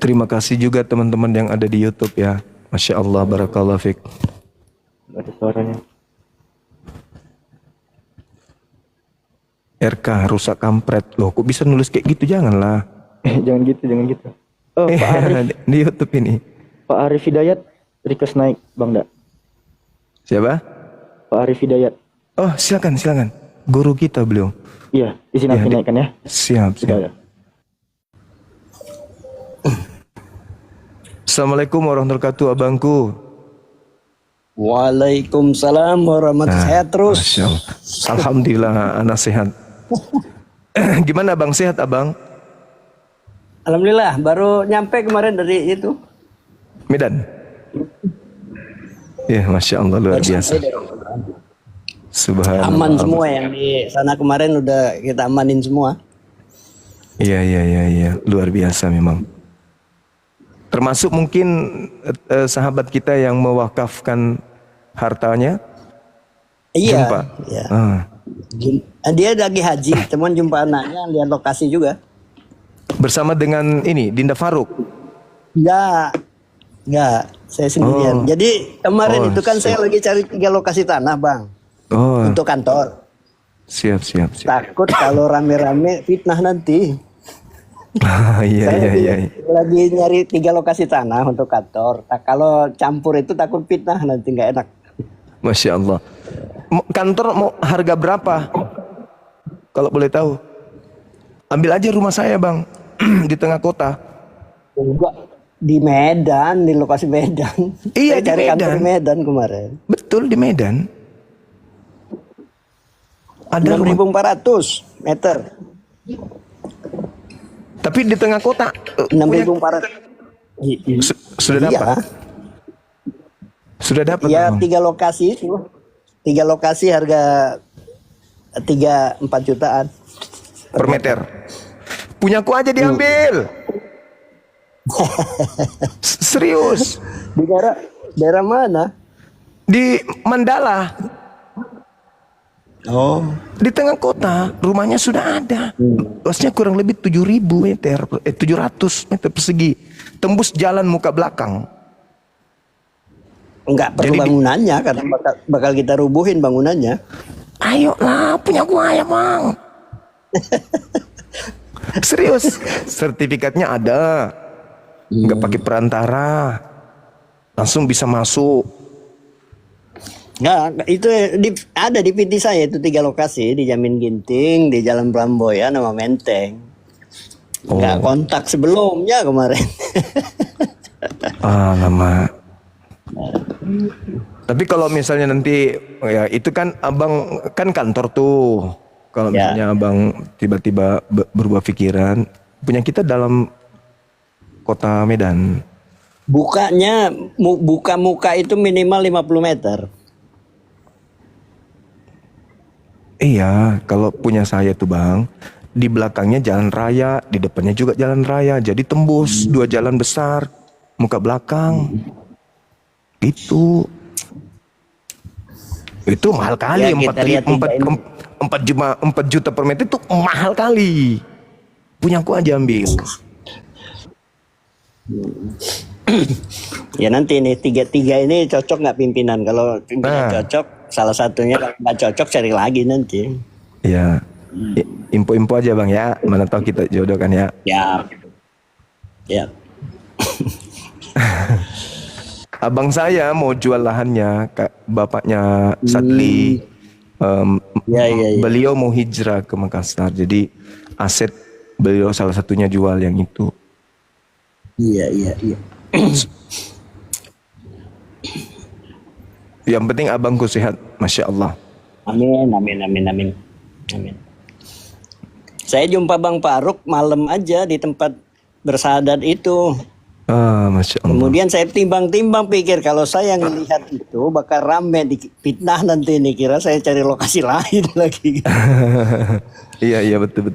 Terima kasih juga teman-teman yang ada di YouTube ya. Masya Allah, barakallah fiik. Ada suaranya. RK rusak kampret. Loh kok bisa nulis kayak gitu? Janganlah. Jangan gitu. Oh, Pak Arif. Di YouTube ini. Pak Arif Hidayat request naik Bang Da. Siapa? Pak Arif Hidayat. Oh silakan. Guru kita beliau. Iya, izin aku naikkan ya. Siap. Sudah. Assalamualaikum warahmatullahi wabarakatuh abangku. Waalaikumsalam warahmatullahi wabarakatuh. Sehat terus. Masya Allah. Alhamdulillah anak sehat. Gimana abang, sehat abang? Alhamdulillah baru nyampe kemarin dari itu. Medan. Ya Masya Allah luar biasa. Subhanallah. Aman semua yang di sana kemarin udah kita amanin semua. Iya. Luar biasa memang. Termasuk mungkin sahabat kita yang mewakafkan hartanya. Iya. Jumpa. Iya. Dia lagi haji, cuman jumpa anaknya lihat lokasi juga. Bersama dengan ini Dinda Faruk. Ya. Enggak, saya sendirian. Oh. Jadi kemarin Oh, itu kan saya lagi cari 3 lokasi tanah, Bang, Oh, untuk kantor. siap. Takut kalau rame-rame fitnah nanti. Iya, Saya iya. lagi nyari 3 lokasi tanah untuk kantor. Kalau campur itu takut fitnah nanti nggak enak. Masya Allah. Kantor mau harga berapa? Kalau boleh tahu. Ambil aja rumah saya, Bang. Di tengah kota. Enggak, di Medan, di lokasi Medan. Iya, Saya di cari kantor Medan. di Medan kemarin. Betul, di Medan. Ada rumah. 6.400 meter. Tapi di tengah kota. Punya- 6.400. Sudah Iya. dapat. Sudah dapat. Ya, Bang. 3 lokasi itu. 3 lokasi harga 3-4 jutaan Per meter. Punyaku aja diambil. Serius. Di daerah mana? Di Mandala. Oh, Di tengah kota, rumahnya sudah ada. Luasnya kurang lebih 7.000 meter, 700 meter persegi. Tembus jalan muka belakang. enggak perlu Jadi bangunannya karena bakal kita rubuhin bangunannya. Ayolah, punya gua ya, Bang. Serius, sertifikatnya ada. Nggak pakai perantara. Langsung bisa masuk. Enggak, itu ada di PT saya itu 3 lokasi di Jamin Ginting, di Jalan Peramboyan sama Menteng. Enggak kontak sebelumnya kemarin. Lama. Tapi kalau misalnya nanti ya itu kan abang kan kantor tuh. Kalau Ya. misalnya abang tiba-tiba berubah pikiran, punya kita dalam kota Medan. Bukanya buka muka itu minimal 50 meter. Iya, kalau punya saya tuh bang, di belakangnya jalan raya, di depannya juga jalan raya, jadi tembus 2 jalan besar, muka belakang. Itu mahal kali, Ya, kita lihat tiga ini. 4 juta per meter itu mahal kali. Punya aku aja ambil. Ya nanti nih 3 ini cocok nggak pimpinan? Kalau pimpinan cocok, salah satunya kalau nggak cocok cari lagi nanti. Ya, info-info aja bang ya, mana tahu kita jodohkan ya. Ya, ya. Abang saya mau jual lahannya, bapaknya Sadli. Ya. Beliau mau hijrah ke Makassar, jadi aset beliau salah satunya jual yang itu. Iya. Yang penting abangku sehat, masya Allah. Amin. Saya jumpa Bang Faruk malam aja di tempat bersahadat itu. Masya Allah. Kemudian saya timbang-timbang pikir kalau saya ngelihat itu bakal rame di fitnah nanti nih, kira saya cari lokasi lain lagi. Iya betul.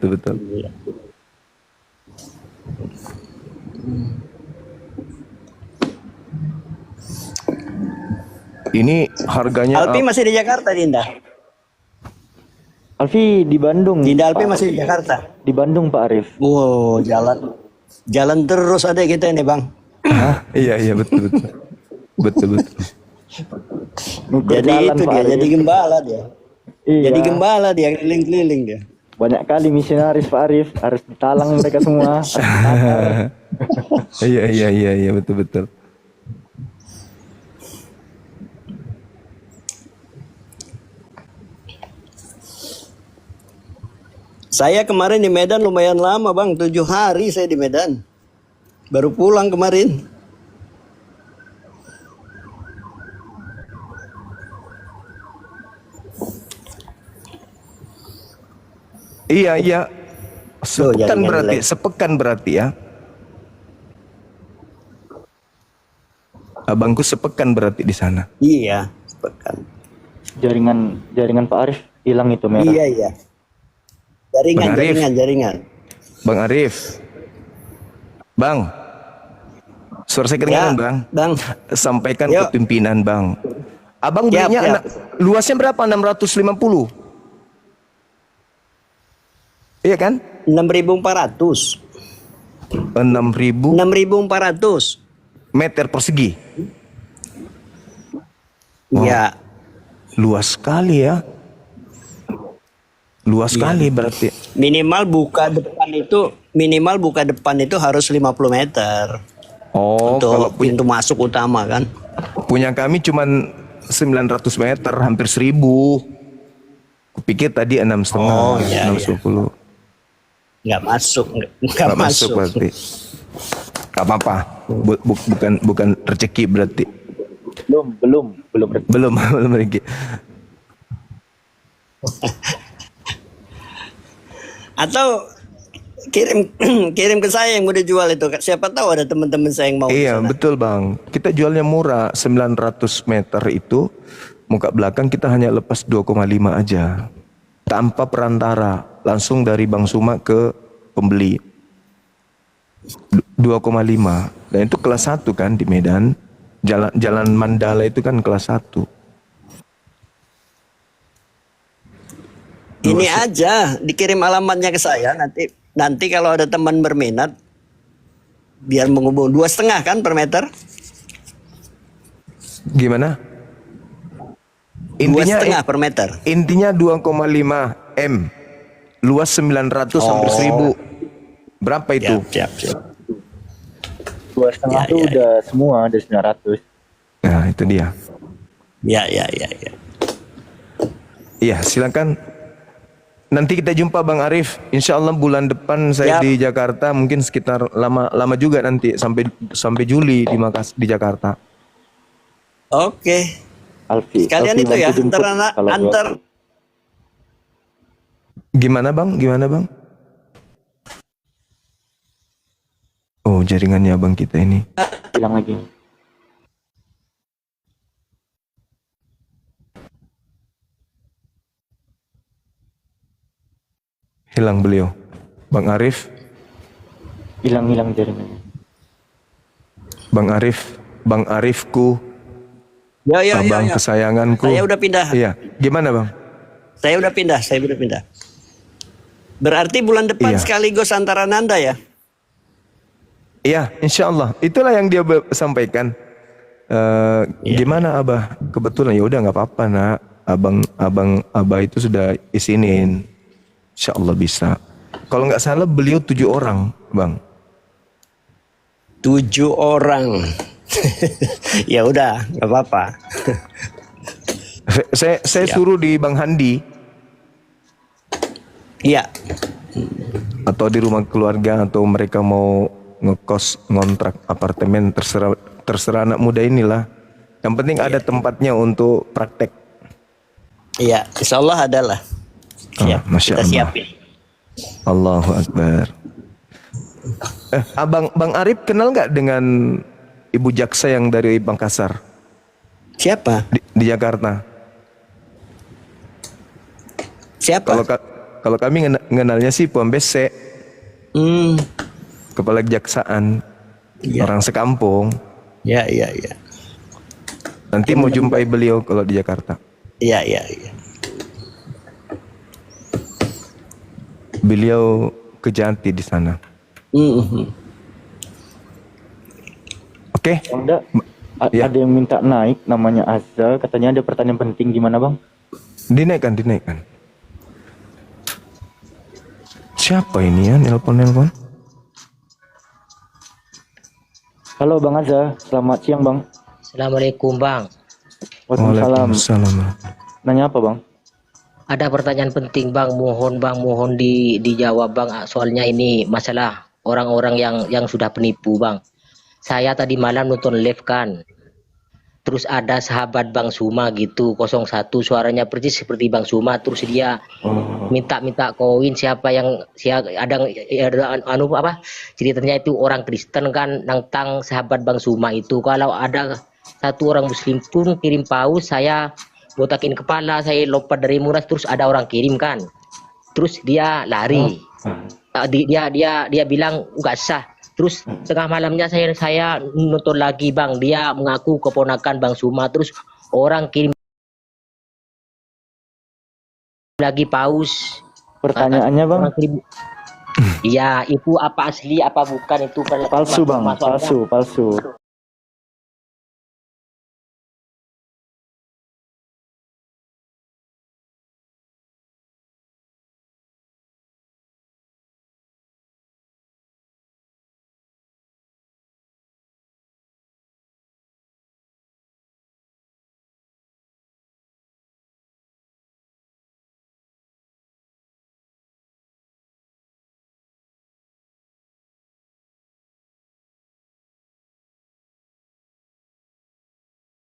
Ini harganya Alpi masih di Jakarta, Dinda. Alfi di Bandung. Dinda Alpi masih di Jakarta. Di Bandung Pak Arif. Wow, jalan terus ada kita ini, Bang. Iya betul. Nuker Jadi jalan, itu Pak dia, Arif. jadi gembala dia. Iya. Jadi gembala dia, keliling-keliling dia. Banyak kali misionaris Pak Arif, harus ditalang mereka semua. Harus ditakar. Iya betul. Saya kemarin di Medan lumayan lama, Bang. 7 hari saya di Medan. Baru pulang kemarin. Iya. jaringan Sepekan berarti ya. Abangku sepekan berarti di sana. Iya, sepekan. Jaringan Pak Arif hilang itu merah. Iya. Bang Arif. Jaringan. Bang Arif. Bang. Suara saya kedengaran, Bang. Bang. Sampaikan Yuk. ke pimpinan, Bang. Abang Siap, belinya siap. luasnya berapa? 650. Iya kan? 6.400. 6.000. 6.400. meter persegi. Iya. Luas sekali ya. Luas sekali berarti. Minimal buka depan itu harus 50 meter Oh, kalau untuk pintu masuk utama kan. punya kami cuman 900 meter, hampir 1000. Kupikir tadi 6,5, Oh, iya, 620. Nggak masuk, nggak Nggak masuk masuk. berarti. Gak apa-apa. Bukan rezeki berarti. Belum. Belum rezeki. Atau kirim ke saya yang udah jual itu. Siapa tahu ada teman-teman saya yang mau ke Iya, sana. betul Bang. Kita jualnya murah, 900 meter itu. Muka belakang kita hanya lepas 2,5 aja. Tanpa perantara, langsung dari Bang Suma ke pembeli. 2,5. Dan itu kelas 1 kan di Medan. Jalan Mandala itu kan kelas 1. Ini aja dikirim alamatnya ke saya, nanti kalau ada teman berminat biar menghubung 2,5 kan per meter. Gimana? 2,5 per meter. Intinya 2,5 M. Luas 900 hampir 1000. Berapa itu? Siap. 2,5 tuh udah semua, ada 900. Nah, itu dia. Ya. Iya, silakan. Nanti kita jumpa Bang Arif. Insya Allah bulan depan saya Siap. di Jakarta. Mungkin sekitar lama juga nanti sampai Juli di Jakarta. Oke. Alfi. Kalian Alfi itu ya bantu jemput antar kalau Gimana Bang? Oh, jaringannya Bang kita ini. bilang lagi. Hilang beliau. Bang Arif. Hilang jaringannya. Bang Arifku. Ya. Abang kesayanganku. Saya udah pindah. Iya. Gimana Bang? Saya udah pindah. Berarti bulan depan Iya. sekaligus antara Nanda ya? Iya, insya Allah. Itulah yang dia sampaikan. Gimana Abah? Kebetulan ya udah nggak apa-apa nak. Abah itu sudah isinin. Insya Allah bisa. Kalau nggak salah beliau 7 orang, Bang. 7 orang. Ya udah, nggak apa-apa. Saya suruh di Bang Handi Iya. atau di rumah keluarga atau mereka mau ngekos ngontrak apartemen, terserah anak muda inilah. Yang penting ada tempatnya untuk praktek. Iya, insya Allah adalah. Siap, Masya kita Allah. siapin. Allahu Akbar. Bang Arif kenal nggak dengan Ibu Jaksa yang dari Makassar Siapa? di Jakarta? Siapa? Kalau kami ngenalnya sih Puan Bese, kepala kejaksaan, Iya. orang sekampung. Ya. Nanti mau jumpai beliau kalau di Jakarta. Iya. Beliau ke Jati di sana. Oke. Bang, Ya. ada yang minta naik, namanya Azza, katanya ada pertanyaan penting, gimana Bang? Dinaikkan. Siapa ini ya nelpon? Halo Bang Azza, selamat siang Bang. Assalamualaikum Bang. Waalaikumsalam. Waalaikumsalam. Nanya apa Bang? Ada pertanyaan penting Bang, mohon dijawab Bang. Soalnya ini masalah orang-orang yang sudah penipu Bang. Saya tadi malam nonton live kan. Terus ada sahabat Bang Suma gitu, 01, suaranya persis seperti Bang Suma. Terus dia minta koin siapa ada ceritanya itu orang Kristen kan nantang sahabat Bang Suma itu. Kalau ada satu orang Muslim pun kirim paus, saya botakin kepala, saya lompat dari muras, terus ada orang kirim kan. Terus dia lari. Dia bilang nggak sah. Terus tengah malamnya saya nonton lagi Bang, dia mengaku keponakan Bang Suma, terus orang kirim lagi paus. Pertanyaannya Bang? Iya, itu apa asli apa bukan itu Palsu Bang, palsu.